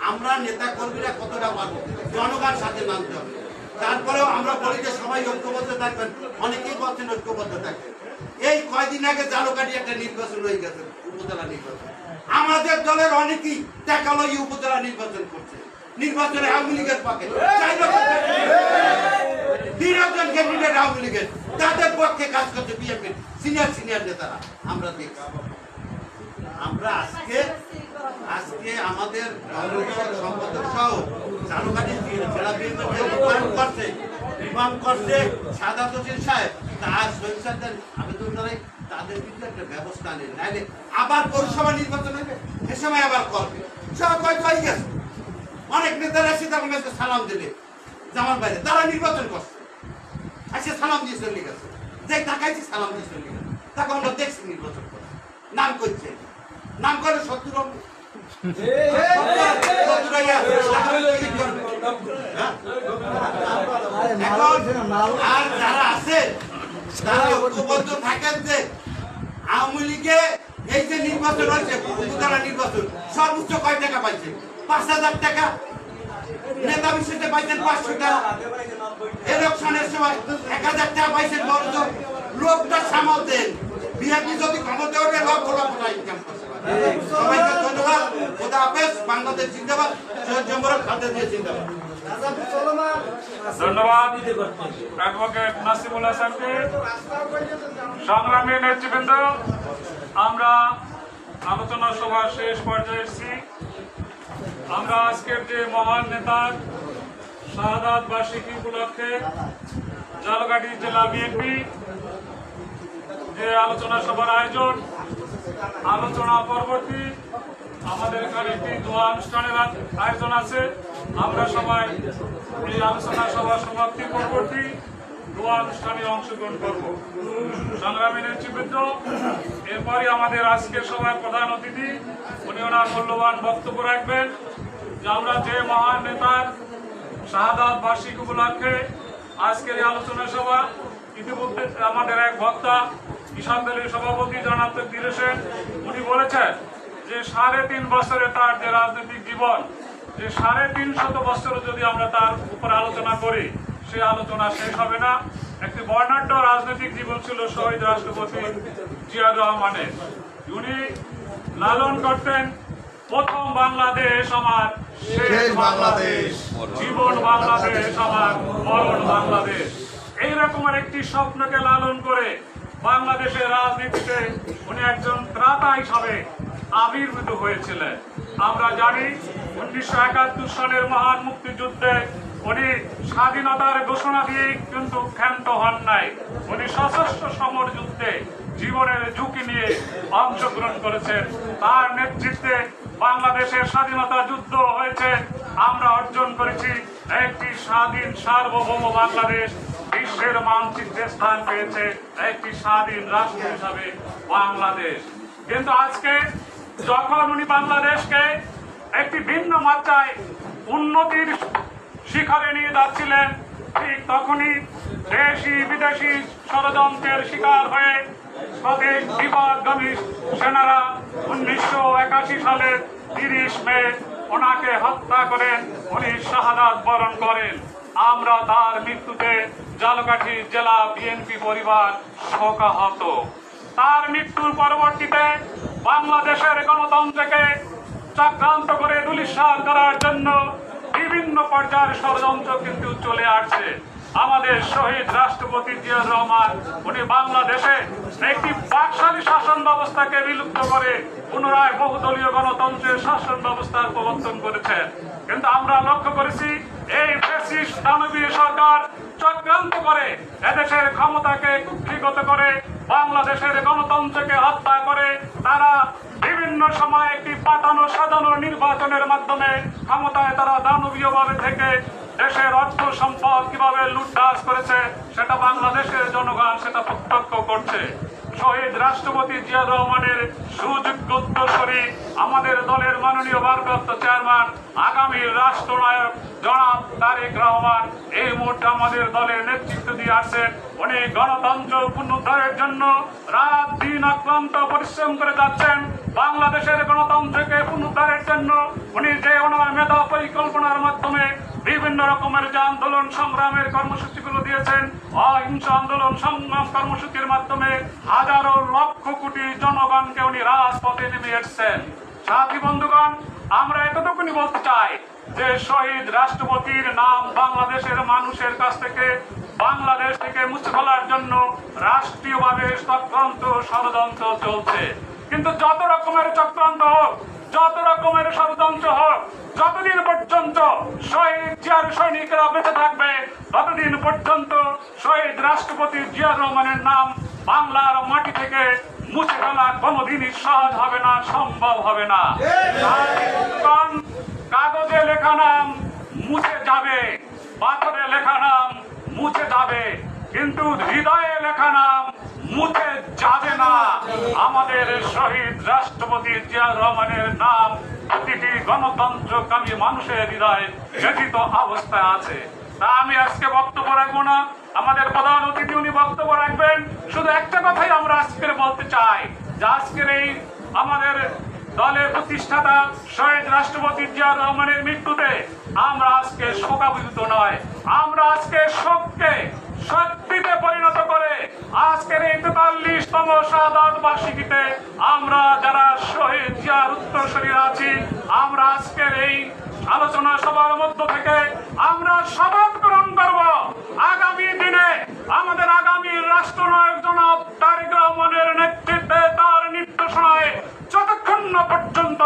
Speaker 7: আমরা নেতা কর্মীরা কতটা পারবো, জনগণ সাথে নামতে হবে। তারপরেও আমরা বলি যে সবাই ঐক্যবদ্ধ থাকবেন, অনেকেই বলছেন ঐক্যবদ্ধ থাকবেন। এই কয়দিন আগে জালুকাঠি একটা নির্বাচন হয়ে গেছে, উপজেলা নির্বাচন। আমাদের দলের অনেকেই টাকা লই উপজেলা নির্বাচন করছে, নির্বাচনে আওয়ামী লীগের পক্ষে 3 ক্যান্ডিডেট আওয়ামী লীগের, তাদের পক্ষে কাজ করছে বিএনপির সিনিয়র নেতারা। আমরা দেখছি, আমরা আজকে আমাদের সম্পাদক সহ জালুকাঠি জেলা বিএনপি রিফর্ম করছে সাদাত হোসেন সাহেব, তার সহিংসাদের আবেদন জানাই তাদের কিন্তু একটা ব্যবস্থা নেই, নাইলে আবার পৌরসভা নির্বাচন হবে, এ সময় আবার করবে। সব কয় গেছে, অনেক নেতারা এসে তখন সালাম দিলে জামার বাইরে, তারা নির্বাচন করছে, এসে সালাম দিয়ে চলে গেছে, যে তাকাইছে সালাম দিয়ে চলে গেছে, তাকে আমরা দেখছি নির্বাচন করে নাম করছে, নাম করে 70 আর যারা আছে তারা ঐক্যবদ্ধ থাকেন যে আওয়ামী লীগে এই যে নির্বাচন হয়েছে, উপজেলা নির্বাচন, সর্বোচ্চ কয় টাকা পাইছে? 5,000 টাকা। নেতা বিশেষে পাইছেন 500 টাকা। ইলেকশনের সময় 1,000 টাকা পাইছেন। বড় লোকটা সামাল দেন, বিএনপি যদি ক্ষমতা ওঠে লক্ষ লক্ষ টাকা ইনকাম করতে পারে। সবাইকে ধন্যবাদ। খোদা হাফেজ। বাংলাদেশ জিন্দাবাদ। শহীদ জমরক খালেদা জিয়া জিন্দাবাদ।
Speaker 2: ধন্যবাদ অ্যাডভোকেট নাসিমুল হাসানকে। সংগ্রামী নেতৃবৃন্দ, আমরা আলোচনা সভার শেষ পর্যায়ে এসেছি। আমরা আজকের যে মহান নেতার শাহাদাত বার্ষিকী উপলক্ষে ঝালকাঠি জেলা বিএনপি যে আলোচনা সভার আয়োজন, আলোচনা পরবর্তী আমাদের এখানে একটি দোয়া অনুষ্ঠানের আয়োজন আছে। আমরা সবাই এই আলোচনা সভা সমাপ্তি পরবর্তী দোয়া অনুষ্ঠানে অংশগ্রহণ করব। সংগ্রামী নেতৃবৃন্দ, এরপরই আমাদের আজকের সভার প্রধান অতিথি উনি ওনার মূল্যবান বক্তব্য রাখবেন। যে আমরা যে মহান নেতার শাহাদাত বার্ষিক উপলক্ষে আজকের এই আলোচনা সভা, ইতিমধ্যে আমাদের এক বক্তা কিষাণ দলের সভাপতি জনাব তকদির হোসেন উনি বলেছেন যে 3.5 বছরে তার যে রাজনৈতিক জীবন, যে 350 বছর যদি আমরা তার উপর আলোচনা করি সে আলোচনা শেষ হবে না। একটি বর্ণাঢ্য রাজনৈতিক জীবন ছিল শহীদ রাষ্ট্রপতি জিয়াউর রহমানের। উনি লালন করতেন প্রথম বাংলাদেশ আমার শেষ বাংলাদেশ, জীবন বাংলাদেশ আমার মরণ বাংলাদেশ। এই রকমের একটি স্বপ্নকে লালন করে বাংলাদেশের রাজনীতিতে উনি একজন ত্রাতা হিসাবে আবির্ভূত হয়েছিলেন। আমরা জানি 1971 সালের মহান মুক্তিযুদ্ধে উনি স্বাধীনতার ঘোষণা দিয়ে কিন্তু ক্ষান্ত হন নাই। উনি সশস্ত্র সমর যুদ্ধে জীবনের ঝুঁকি নিয়ে অংশগ্রহণ করেছেন। তার নেতৃত্বে বাংলাদেশের স্বাধীনতা যুদ্ধ হয়েছে। আমরা অর্জন করেছি একটি স্বাধীন সার্বভৌম বাংলাদেশ, বিশ্বের মানচিত্রে স্থান পেয়েছে একটি স্বাধীন রাষ্ট্র হিসাবে বাংলাদেশ। কিন্তু আজকে যখন উনি বাংলাদেশকে একটি ভিন্ন মাত্রায় উন্নতির শিখরে নিয়ে যাচ্ছিলেন, ঠিক তখনই দেশি বিদেশি ষড়যন্ত্রের শিকার হয়ে স্বদেশ বিভাগগামী সেনারা 1981 সালের 30 মে ওনাকে হত্যা করেন, উনি শাহাদাত বরণ করেন। আমরা তার মৃত্যুতে ঝালকাঠি জেলা বিএনপি পরিবার শোকাহত। তার মৃত্যুর পরবর্তীতে বাংলাদেশের গণতন্ত্রকে চক্রান্ত করে ধূলিসাৎ করার জন্য বিভিন্ন পর্যায়ের ষড়যন্ত্র কিন্তু চলে আসছে। আমাদের শহীদ রাষ্ট্রপতি জিয়াউর রহমান উনি বাংলাদেশে একটি বাকশালী শাসন ব্যবস্থাকে বিলুপ্ত করে পুনরায় বহুদলীয় গণতন্ত্রের শাসন ব্যবস্থার প্রবর্তন করেছেন। কিন্তু আমরা লক্ষ্য করেছি এই ফ্যাসিস্ট দানবীয় সরকার চক্রান্ত করে এদেশের ক্ষমতাকে কুক্ষিগত করে বাংলাদেশের গণতন্ত্রকে হত্যা করে তারা বিভিন্ন সময় একটি পাতানো সাজানো নির্বাচনের মাধ্যমে ক্ষমতায় তারা দানবীয় ভাবে থেকে দেশের অর্থ সম্পদ কিভাবে লুটতরাজ করেছে সেটা বাংলাদেশের জনগণ সেটা প্রত্যক্ষ করছে। শহীদ রাষ্ট্রপতি জিয়াউর রহমানের সুযোগ্য উত্তরসূরি আমাদের দলের মাননীয় ভারপ্রাপ্ত চেয়ারম্যান আগামী রাষ্ট্রনায়ক জনাব তারেক রহমান এই মুহূর্তে আমাদের দলের নেতৃত্ব দিয়ে আসছেন। উনি গণতন্ত্র পুনরুদ্ধারের জন্য রাত দিন অক্লান্ত পরিশ্রম করে যাচ্ছেন। বাংলাদেশের গণতন্ত্রকে পুনরুদ্ধারের জন্য উনি যে ওনার মেধা পরিকল্পনার মাধ্যমে বিভিন্ন রকমের যে আন্দোলন সংগ্রামের কর্মসূচিগুলো দিয়েছেন, অহিংস আন্দোলন সংগ্রাম কর্মসূচির মাধ্যমে হাজারো লক্ষ কোটি জনগণকে উনি রাজপথে নেমে এসেছেন। সাথী বন্ধুগণ, আমরা এতটুকুনি বলতে চাই যে শহীদ রাষ্ট্রপতির নাম বাংলাদেশের মানুষের কাছ থেকে বাংলাদেশ থেকে মুছে ফেলার জন্য রাষ্ট্রীয়ভাবে চক্রান্ত ষড়যন্ত্র চলছে। কিন্তু যত রকমের চক্রান্ত হোক, যত রকমের ষড়যন্ত্র হোক, যতদিন পর্যন্ত শহীদ জিয়ার সৈনিকরা বেঁচে থাকবে ততদিন পর্যন্ত শহীদ রাষ্ট্রপতি জিয়াউর রহমানের নাম বাংলার মাটি থেকে মুছে ফেলা কোনোদিনই সহজ হবে না, সম্ভব হবে না। কাগজে লেখা নাম মুছে যাবে, পাথরে লেখা নাম মুছে যাবে, কিন্তু হৃদয়ে লেখা নাম মুছে যাবে না। আমাদের শহীদ রাষ্ট্রপতি জিয়াউর রহমানের নাম প্রতিটি গণতন্ত্রকামী মানুষের হৃদয়ে ব্যথিত অবস্থায় আছে। তা আমি আজকে বক্তব্য রাখবো না, আমাদের প্রধান অতিথি উনি বক্তব্য রাখবেন। শুধু একটা কথাই আমরা আজকের বলতে চাই যে আজকের এই আমাদের দলের প্রতিষ্ঠাতা শহীদ রাষ্ট্রপতি জিয়াউর রহমানের মৃত্যুতে আমরা আজকে শোকাভিভূত নয়, আমরা আজকে শোককে শক্তিতে পরিণত করে আজকের এই 43তম শাহাদাত বার্ষিকীতে আমরা যারা শহীদ জিয়ার উত্তরসূরিরা আছি, আমরা আজকের এই আলোচনা সভার মধ্য থেকে আমরা শপথ গ্রহণ করব আগামী দিনে আমাদের আগামী রাষ্ট্রনায়ক জনাব তারেক রহমানের নেতৃত্বে তার নির্দেশনায় যতক্ষণ না পর্যন্ত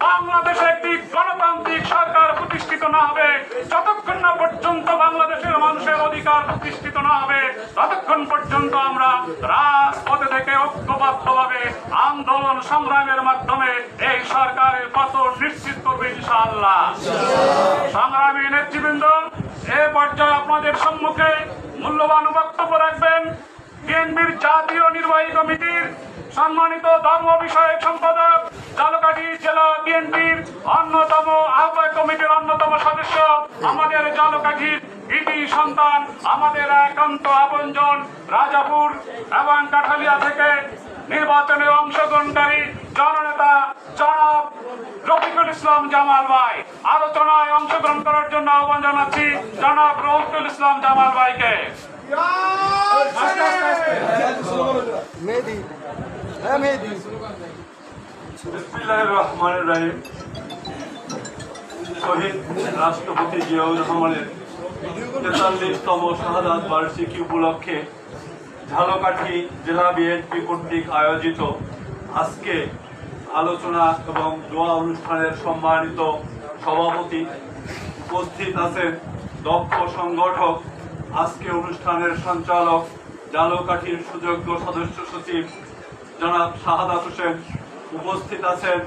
Speaker 2: বাংলাদেশে একটি গণতান্ত্রিক সরকার প্রতিষ্ঠিত না হবে, যতক্ষণ না পর্যন্ত বাংলাদেশের মানুষ মানুষের অধিকার প্রতিষ্ঠিত না হবে ততক্ষণ পর্যন্ত আমরা রাজপথে থেকে ঐক্যবদ্ধভাবে আন্দোলন সংগ্রামের মাধ্যমে এই সরকারের পতন নিশ্চিত করবে ইনশাআল্লাহ। সংগ্রামী নেতৃবৃন্দ, এ পর্যায়ে আপনাদের সম্মুখে মূল্যবান বক্তব্য রাখবেন বিএনপির জাতীয় নির্বাহী কমিটির সম্মানিত ধর্ম বিষয়ক সম্পাদক, ঝালকাঠি জেলা বিএনপির অন্যতম আহ্বায়ক কমিটির অন্যতম সদস্য, আমাদের ঝালকাঠির কৃতি সন্তান, আমাদের একান্ত আপনজন, রাজাপুর এবং কাঠালিয়া থেকে নির্বাচনে অংশগ্রহণকারী জননেতা জনাব রফিকুল ইসলাম জামাল ভাই। আলোচনায় অংশগ্রহণ করার জন্য আহ্বান জানাচ্ছি জনাব রফিকুল ইসলাম জামাল ভাইকে।
Speaker 8: বিসমিল্লাহির রহমানির রহিম। শহীদ রাষ্ট্রপতি জিয়াউর রহমানের ৪৩তম শাহাদাত বার্ষিকী উপলক্ষে ঝালকাঠি জেলা বিএনপি কর্তৃক আয়োজিত আজকে আলোচনা এবং দোয়া অনুষ্ঠানের সম্মানিত সভাপতি, উপস্থিত আছেন দক্ষ সংগঠক, আজকে অনুষ্ঠানের সঞ্চালক ঝালকাঠির সুযোগ্য সদস্য সচিব জনাব শাহাদাত হোসেন, উপস্থিত আছেন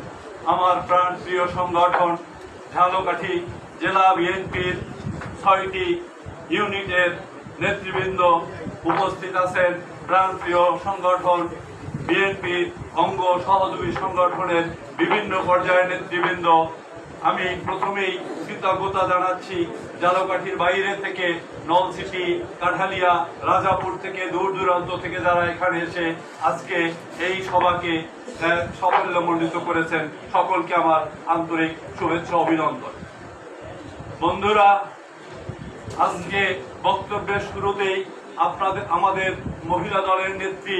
Speaker 8: আমার প্রাণপ্রিয় সংগঠন ঝালকাঠি জেলা বিএনপির ৬টি ইউনিটের নেতৃবৃন্দ, উপস্থিত আছেন প্রাণপ্রিয় সংগঠন বিএনপির অঙ্গ সহযোগী সংগঠনের বিভিন্ন পর্যায়ের নেতৃবৃন্দ। আমি প্রথমেই কৃতজ্ঞতা জানাচ্ছি ঝালকাঠির বাইরে থেকে, নলছিটি, কাঠালিয়া, রাজাপুর থেকে, দূর দূরান্ত থেকে যারা এখানে এসে আজকে এই সভাকে সাফল্যমণ্ডিত করেছেন, সকলকে আমার আন্তরিক শুভেচ্ছা অভিনন্দন। বন্ধুরা, আজকে বক্তব্যের শুরুতেই আমাদের মহিলা দলের নেত্রী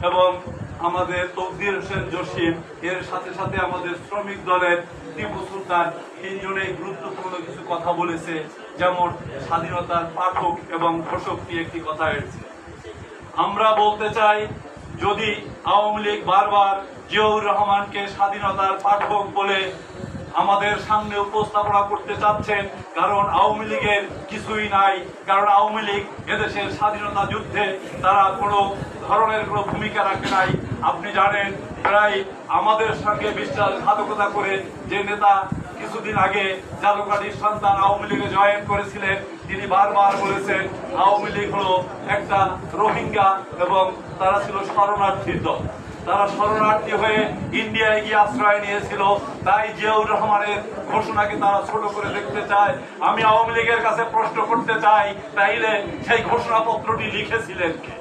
Speaker 8: এবং আমাদের তকদির হোসেন জসিম, এর সাথে সাথে আমাদের শ্রমিক দলের টিপু সুলতান, তিনজনেই গুরুত্বপূর্ণ কিছু কথা বলেছে, যেমন স্বাধীনতার পাঠক এবং ঘোষক নিয়ে একটি কথা এসেছে। আমরা বলতে চাই, যদি আওয়ামী লীগ বারবার জিয়াউর রহমানকে স্বাধীনতার পাঠক বলে আমাদের সামনে উপস্থাপনা করতে চাচ্ছেন, কারণ আওয়ামী লীগের কিছুই নাই, কারণ আওয়ামী লীগ এদেশের স্বাধীনতা যুদ্ধে তারা কোনো ধরনের কোনো ভূমিকা রাখে নাই। আপনি জানেন, প্রায় আমাদের সঙ্গে বিশ্বাসঘাতকতা করে যে নেতা কিছুদিন আগে ঝালকাঠির সন্তান আওয়ামী লীগে জয়েন করেছিলেন, তিনি বারবার বলেছেন আওয়ামী লীগ হলো একটা রোহিঙ্গা এবং তারা ছিল শরণার্থীর দল। তারা শরণার্থী হয়ে ইন্ডিয়ায় গিয়ে আশ্রয় নিয়েছিল, তাই জিয়াউর রহমানের ঘোষণাকে তারা ছোট করে দেখতে চায়। আমি আওয়ামী লীগের কাছে প্রশ্ন করতে চাই, তাইলে সেই ঘোষণাপত্রটি লিখেছিলেন কে?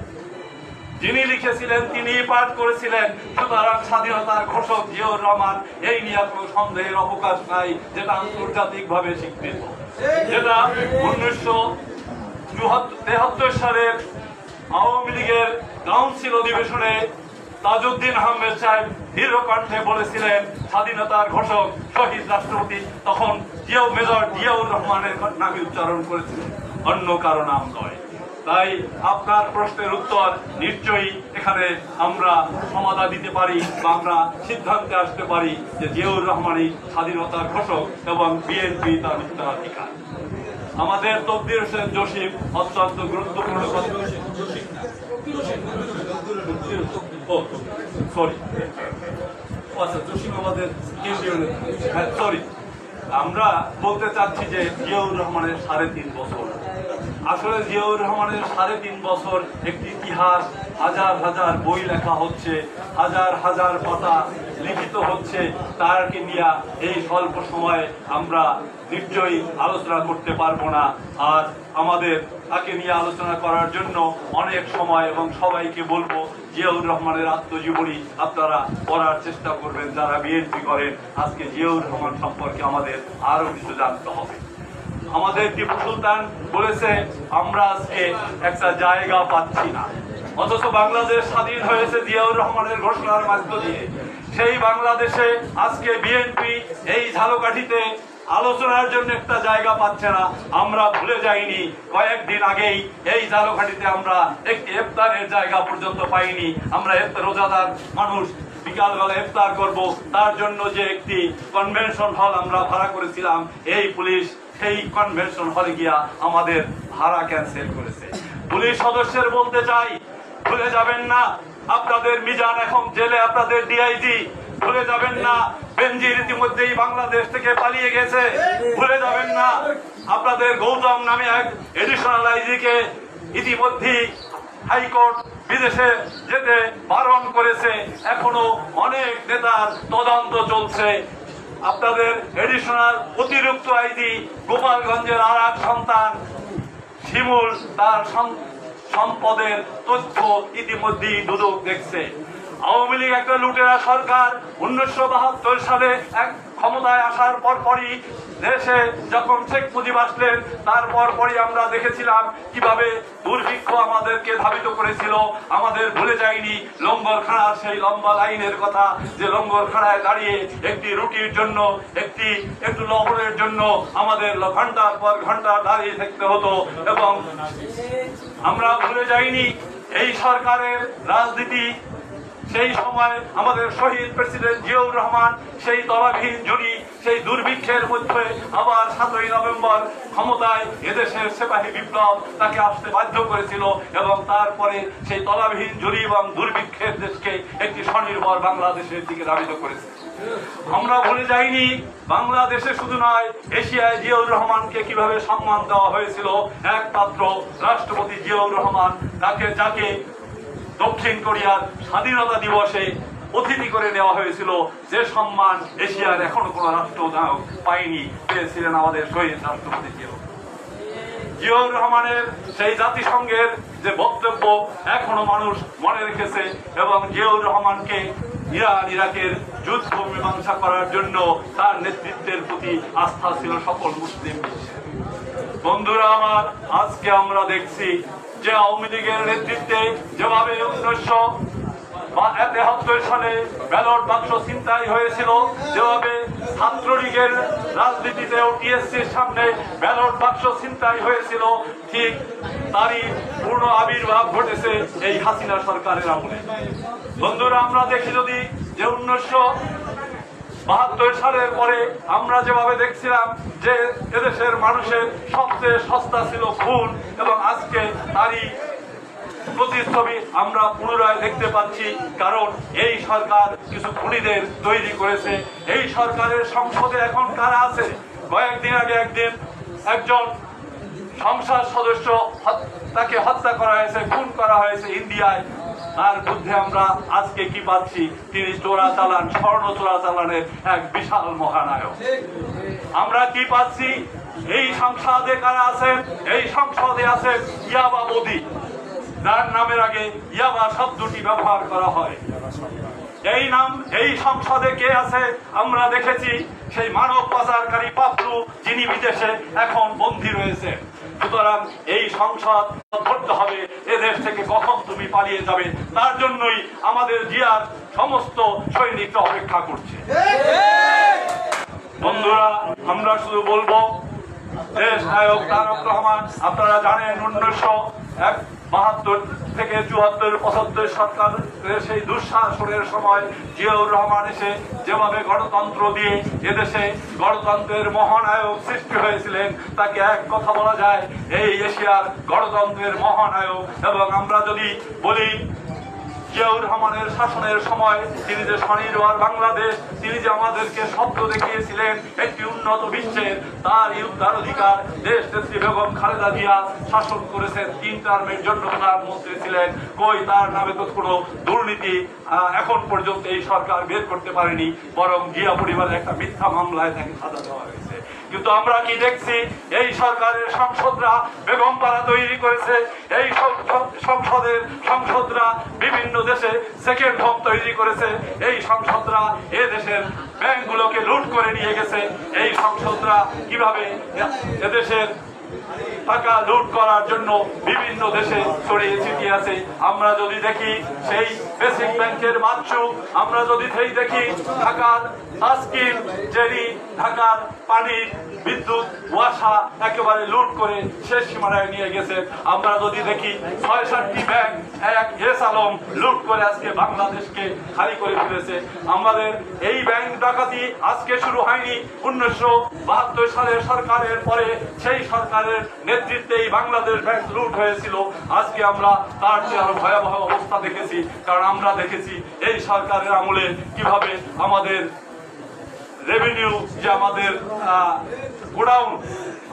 Speaker 8: যিনি লিখেছিলেন তিনি পাঠ করেছিলেন। সুতরাং স্বাধীনতার ঘোষক জিয়াউর রহমান, এই নিয়ে কোনো সন্দেহের অবকাশ নাই, যেটা আন্তর্জাতিকভাবে স্বীকৃত, যেটা 1973 সালের আওয়ামী লীগের কাউন্সিল অধিবেশনে তাজউদ্দিন আহমেদ সাহেব দৃঢ়কণ্ঠে বলেছিলেন স্বাধীনতার ঘোষক শহীদ রাষ্ট্রপতি, তখন মেজর জিয়াউর রহমানের নামে উচ্চারণ করেছিলেন, অন্য কারো নাম নয়। তাই আপনার প্রশ্নের উত্তর নিশ্চয়ই এখানে আমরা সমাধান দিতে পারি বা আমরা সিদ্ধান্তে আসতে পারি যে জিয়াউর রহমানই স্বাধীনতার ঘোষক এবং বিএনপি তার উত্তরাধিকার। আমাদের তকদির হোসেন জসিম অত্যন্ত গুরুত্বপূর্ণ আমরা বলতে চাচ্ছি যে জিয়াউর রহমানের 3.5 বছর, আসলে জিয়াউর রহমানের 3.5 বছর একটি ইতিহাস। হাজার হাজার বই লেখা হচ্ছে, হাজার হাজার পাতা লিখিত হচ্ছে, তারকে নিয়ে এই স্বল্প সময়ে আমরা নিশ্চয়ই আলোচনা করতে পারবো না। আর আমাদের তাকে নিয়ে আলোচনা করার জন্য অনেক সময়, এবং সবাইকে বলবো জিয়াউর রহমানের আত্মজীবনী আপনারা পড়ার চেষ্টা করবেন যারা বিএনপি করেন। আজকে জিয়াউর রহমান সম্পর্কে আমাদের আরো কিছু জানতে হবে। আমাদের টিপু সুলতান বলেছে আমরা আজকে একটা জায়গা পাচ্ছি না, অথচ বাংলাদেশ স্বাধীন হয়েছে জিয়াউর রহমানের ঘোষণার মাধ্যম দিয়ে। সেই বাংলাদেশে আজকে বিএনপি এই ঝালকাঠিতে আলোচনার জন্য একটা জায়গা পাচ্ছে না। আমরা ভুলে যাইনি, কয়েকদিন আগেই এই ঝালকাঠিতে আমরা একটি ইফতারের জায়গা পর্যন্ত পাইনি। আমরা রোজাদার মানুষ বিকালবেলা ইফতার করব, তার জন্য যে একটি কনভেনশন হল আমরা ভাড়া করেছিলাম, এই পুলিশ সেই কনভেনশন হলে গিয়া আমাদের ভাড়া ক্যান্সেল করেছে। পুলিশ সদস্যের বলতে চাই, ভুলে যাবেন না আপনাদের মিজান এখন জেলে, আপনাদের ডিআইজি ভুলে যাবেন না বেনজির ইতিমধ্যেই বাংলাদেশ থেকে পালিয়ে গেছে। ভুলে যাবেন না আপনাদের গৌতম নামে এক এডিশনাল আইজিকে ইতিমধ্যেই হাইকোর্ট বিদেশে যেতে বারণ করেছে। এখনো অনেক নেতার তদন্ত চলছে। আপনাদের এডিশনাল অতিরিক্ত আইজি গোপালগঞ্জের আর এক সন্তান শিমুল তার সম্পদের তথ্য ইতিমধ্যেই দুদক দেখছে। আওয়ামী লীগ একটা লুটেরা সরকার 1972 সালে এক ক্ষমতায় আসার পরপরই দেশে যখন শেখ মুজিব আসলেন তারপর পরই আমরা দেখেছিলাম কিভাবে দুর্ভিক্ষ আমাদেরকে ধাবিত করেছিল। আমাদের ভুলে যায়নি লঙ্গরখানার সেই লম্বা লাইনের কথা, যে লঙ্গরখানায় দাঁড়িয়ে একটি রুটির জন্য একটু লবণের জন্য আমাদের ঘন্টার পর ঘন্টা দাঁড়িয়ে থাকতে হতো। এবং আমরা ভুলে যাইনি এই সরকারের রাজনীতি। সেই সময় আমাদের শহীদ প্রেসিডেন্ট জিয়াউর রহমান সেই তলাবিহীন জুড়ি, সেই দুর্ভিক্ষের মধ্যে আবার 7ই নভেম্বর ক্ষমতায় এদেশের সিপাহী বিপ্লব তাকে আসতে বাধ্য করেছিল এবং তারপরে সেই তলাবিহীন জুড়ি এবং দুর্ভিক্ষের দেশকে একটি স্বনির্ভর বাংলাদেশের দিকে ধাবিত করেছে। আমরা ভুলে যাইনি বাংলাদেশে শুধু নয় এশিয়ায় জিয়াউর রহমানকে কিভাবে সম্মান দেওয়া হয়েছিল। একমাত্র রাষ্ট্রপতি জিয়াউর রহমান যাকে দক্ষিণ কোরিয়ার স্বাধীনতা দিবসে অতিথি করে নেওয়া হয়েছিল, যে সম্মান এশিয়ার এখনো কোন রাষ্ট্রনায়ক পায়নি, পেয়েছিলেন আমাদের শহীদ রাষ্ট্রপতি জিয়াউর রহমানের সেই জাতিসংঘের যে বক্তব্য এখনো মানুষ মনে রেখেছে এবং জিয়াউর রহমানকে ইরাকের যুদ্ধ মীমাংসা করার জন্য তার নেতৃত্বের প্রতি আস্থা ছিল সকল মুসলিম বিশ্বের। বন্ধুরা আমার, আজকে আমরা দেখছি যে আওয়ামী লীগের নেতৃত্বে যেভাবে 1973 সালে ব্যালট বাক্স ছিনতাই হয়েছিল, যেভাবে ছাত্রলীগের রাজনীতিতেও টিএসসির সামনে ব্যালট বাক্স ছিনতাই হয়েছিল, ঠিক তারই পূর্ণ আবির্ভাব ঘটেছে এই হাসিনা সরকারের আমলে। বন্ধুরা আমরা দেখি যদি যে 1972 সালের পরে আমরা যেভাবে দেখছিলাম যে এদেশের মানুষের সবচেয়ে সস্তা ছিল খুন, এবং আজকে তারই প্রতিচ্ছবি আমরা পুনরায় দেখতে পাচ্ছি। কারণ এই সরকার কিছু খুনিদের তৈরি করেছে। এই সরকারের সংসদে এখন কারা আছে? কয়েকদিন আগে একজন সংসদ সদস্য তাকে হত্যা করা হয়েছে, খুন করা হয়েছে ইন্ডিয়ায়। তার মধ্যে আমরা আজকে কি পাচ্ছি? তিনি চোরাচালান, স্বর্ণ চোরাচালানের এক বিশাল মহানায়ক। আমরা কি পাচ্ছি? এই সংসদে কারা আছেন? এই সংসদে আছেন ইয়াবা মোদি, যার নামের আগে ইয়াবা শব্দটি ব্যবহার করা হয়। এই সংসদে কে আছে? আমরা দেখেছি সেই মানব পাচারকারী পাপলু, যিনি বিদেশে এখন বন্দী রয়েছে। সুতরাং এই সংসদ ধরতে হবে, এদেশ থেকে কখন তুমি পালিয়ে যাবে, তার জন্যই আমাদের জিয়ার সমস্ত সৈনিকরা অপেক্ষা করছে। বন্ধুরা আমরা শুধু বলবো, দেশ নায়ক তারেক রহমান, আপনারা জানেন 1972 থেকে 74-75 সরকারের সেই দুঃশাসনের সময় জিয়াউর রহমান এসে যেভাবে গণতন্ত্র দিয়ে এদেশে গণতন্ত্রের মহানায়ক সৃষ্টি হয়েছিলেন, তাকে এক কথা বলা যায় এই এশিয়ার গণতন্ত্রের মহানায়ক। এবং আমরা যদি বলি জিয়াউর রহমানের শাসনের সময় তিনি যে স্বনির্ভর বাংলাদেশ, তিনি যে আমাদেরকে স্বপ্ন দেখিয়েছিলেন একটি উন্নত বিশ্বের, তার অধিকার দেশ নেত্রী বেগম খালেদা জিয়া শাসন করেছেন, 3 টার্মের জন্য প্রধানমন্ত্রী ছিলেন। কই তার নামে তো কোনো দুর্নীতি এখন পর্যন্ত এই সরকার বের করতে পারেনি, বরং জিয়া পরিবারের একটা মিথ্যা মামলায় তাকে সাজা দেওয়া হয়েছে। কিন্তু আমরা কি দেখছি? এই সরকারের সংসদরা বেগম পাড়া তৈরি করেছে। এই সংসদরা বিভিন্ন দেশে সেকেন্ড হোম তৈরি করেছে। এই সংসদরা এ দেশের ব্যাংকগুলোকে লুট করে নিয়ে গেছে। এই সংসদরা কিভাবে এদেশের টাকা লুট করার জন্য বিভিন্ন দেশে ছড়িয়ে ছিটিয়ে আছে। আমরা যদি দেখি সেই বেসিক ব্যাংকের মাতৃ, আমরা যদি দেখি ঢাকার আজকির জেরি, ঢাকার পানির বিদ্যুৎ ওয়াসা একেবারে লুট করে শেষ সীমানায় নিয়ে গেছে। আমরা যদি দেখি ৬৬টি ব্যাংক এক এস আলম লুট করে আজকে বাংলাদেশকে খালি করে ফেলেছে। আমাদের এই ব্যাংক ডাকাতি আজকে শুরু হয়নি, ১৯৭২ সালের সরকারের পরে সেই সরকারের নেতৃত্বে এই বাংলাদেশ ব্যাংক লুট হয়েছিল। আজকে আমরা তার চেয়ে আরো ভয়াবহ অবস্থা দেখেছি, কারণ আমরা দেখেছি এই সরকারের আমলে কিভাবে আমাদের রেভিনিউ, যে আমাদের গোডাউন,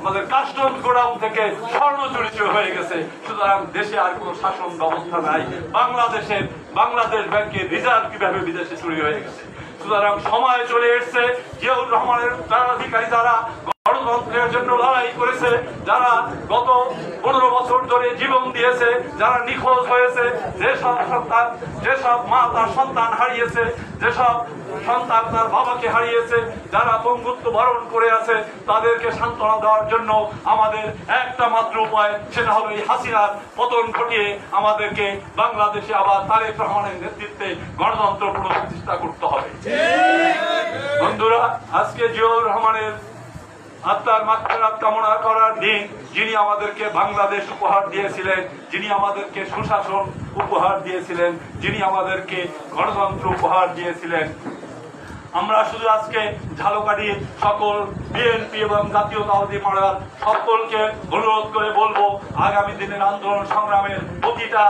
Speaker 8: আমাদের কাস্টমস গোডাউন থেকে স্বর্ণ চুরি হয়ে গেছে। সুতরাং দেশে আর কোনো শাসন ব্যবস্থা নাই। বাংলাদেশ ব্যাংকের রিজার্ভ কিভাবে বিদেশে চুরি হয়ে গেছে। সুতরাং সময় চলে এসছে জিয়াউর রহমানের উত্তরাধিকারী যারা গণতন্ত্রের জন্য লড়াই করেছে, যারা গত 15 বছর ধরে জীবন দিয়েছে, যারা নিখোঁজ হয়েছে, যেসব মা তার সন্তান হারিয়েছে, যেসব সন্তান তার বাবাকে হারিয়েছে, যারা পঙ্গুত্ব বরণ করে আছে, তাদেরকে সান্ত্বনা দেওয়ার জন্য আমাদের একটা মাত্র উপায়, সেটা হলো এই হাসিনার পতন ঘটিয়ে আমাদেরকে বাংলাদেশে আবার তারেক রহমানের নেতৃত্বে গণতন্ত্র পুনঃপ্রতিষ্ঠা করতে হবে। বন্ধুরা, আজকে জিয়াউর রহমানের আত্মার মাগফিরাত কামনা করার দিন, যিনি আমাদেরকে বাংলাদেশ উপহার দিয়েছিলেন, যিনি আমাদেরকে সুশাসন উপহার দিয়েছিলেন, যিনি আমাদেরকে গণতন্ত্র উপহার দিয়েছিলেন। আমরা শুধু আজকে ঝালকাঠির সকল বিএনপি এবং জাতীয়তাবাদী মডেল সকলকে অনুরোধ করে বলবো, আগামী দিনের আন্দোলন সংগ্রামের প্রতিটা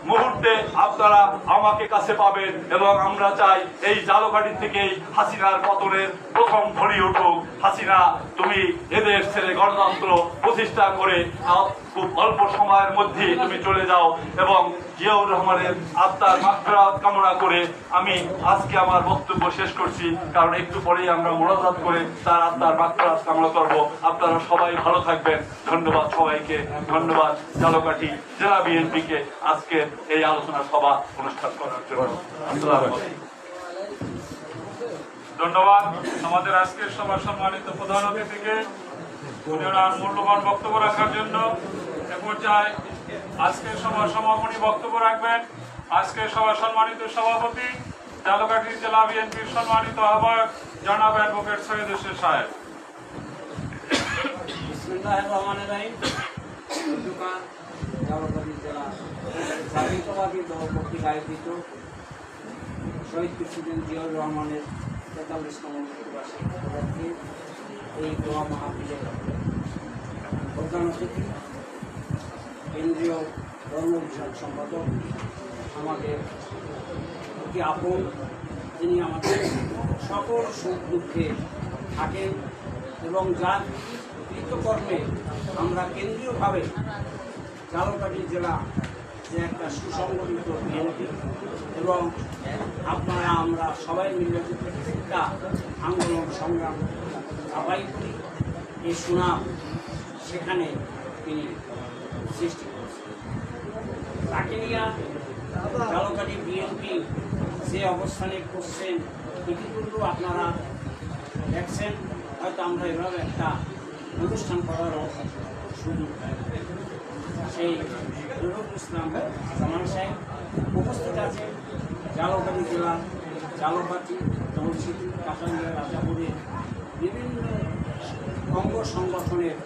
Speaker 8: মুহূর্তে আপনারা আমাকে কাছে পাবেন, এবং আমরা চাই এই ঝালকাঠি থেকেই হাসিনার পতনের প্রথম ঘড়ি উঠুক। হাসিনা, তুমি এদেশ ছেড়ে গণতন্ত্র প্রতিষ্ঠা করে খুব অল্প সময়ের মধ্যে তুমি চলে যাও। এবং জিয়াউর রহমানের আত্মার মাগফিরাত কামনা করে আমি আজকে আমার বক্তব্য শেষ করছি, কারণ একটু পরেই আমরা মোনাজাত করে তার আত্মার মাগফিরাত কামনা করব। আপনারা সবাই ভালো থাকবেন। ধন্যবাদ সবাইকে, ধন্যবাদ ঝালকাঠি জেলা বিএনপিকে আজকে এই আলোচনা সভা অনুষ্ঠান করার জন্য।
Speaker 2: ধন্যবাদ আমাদের আজকের সভার সম্মানিত প্রধান অতিথিকে মূল্যবান বক্তব্য রাখার জন্য। এ পর্যায়ে আজকের সভার সমাপনী বক্তব্য রাখবেন আজকের সভার সম্মানিত সভাপতি, ঝালকাঠি জেলা বিএনপির সম্মানিত আহ্বায়ক জনাব অ্যাডভোকেট সৈয়দ হোসেন সাহেব।
Speaker 9: বিসমিল্লাহির রহমানির রহিম। ঝালকাঠি জেলা জাতীয়তাবাদী দল কর্তৃক আয়োজিত শহীদ প্রেসিডেন্ট জিয়াউর রহমানের 43তম মৃত্যুবার্ষিকী উপলক্ষে এই দোয়া মাহফিলের প্রধান অতিথি কেন্দ্রীয় ধর্ম বিষয়ক সম্পাদক, আমাদের অতি আপন, যিনি আমাদের সকল সুখ দুঃখে থাকেন এবং যার কৃতকর্মে আমরা কেন্দ্রীয়ভাবে ঝালকাঠি জেলা যে একটা সুসংগঠিত বিএনপি এবং আপনারা আমরা সবাই মিলে একটা আন্দোলন সংগ্রাম চাপাই করি, এই সুনাম সেখানে তিনি সৃষ্টি করেছেন। তাকে নিয়ে ঝালকাঠি বিএনপি যে অবস্থানে করছেন ইতিপূর্বে আপনারা দেখছেন। হয়তো আমরা এভাবে একটা অনুষ্ঠান করারও সুযোগ সেই নুরুল ইসলাম জামান সাহেব উপস্থিত আছে। ঝালকাঠি জেলার ঝালকাঠি, দলসিটি, কাঁচাঙ্গা, রাজাপুরের বিভিন্ন অঙ্গ সংগঠনের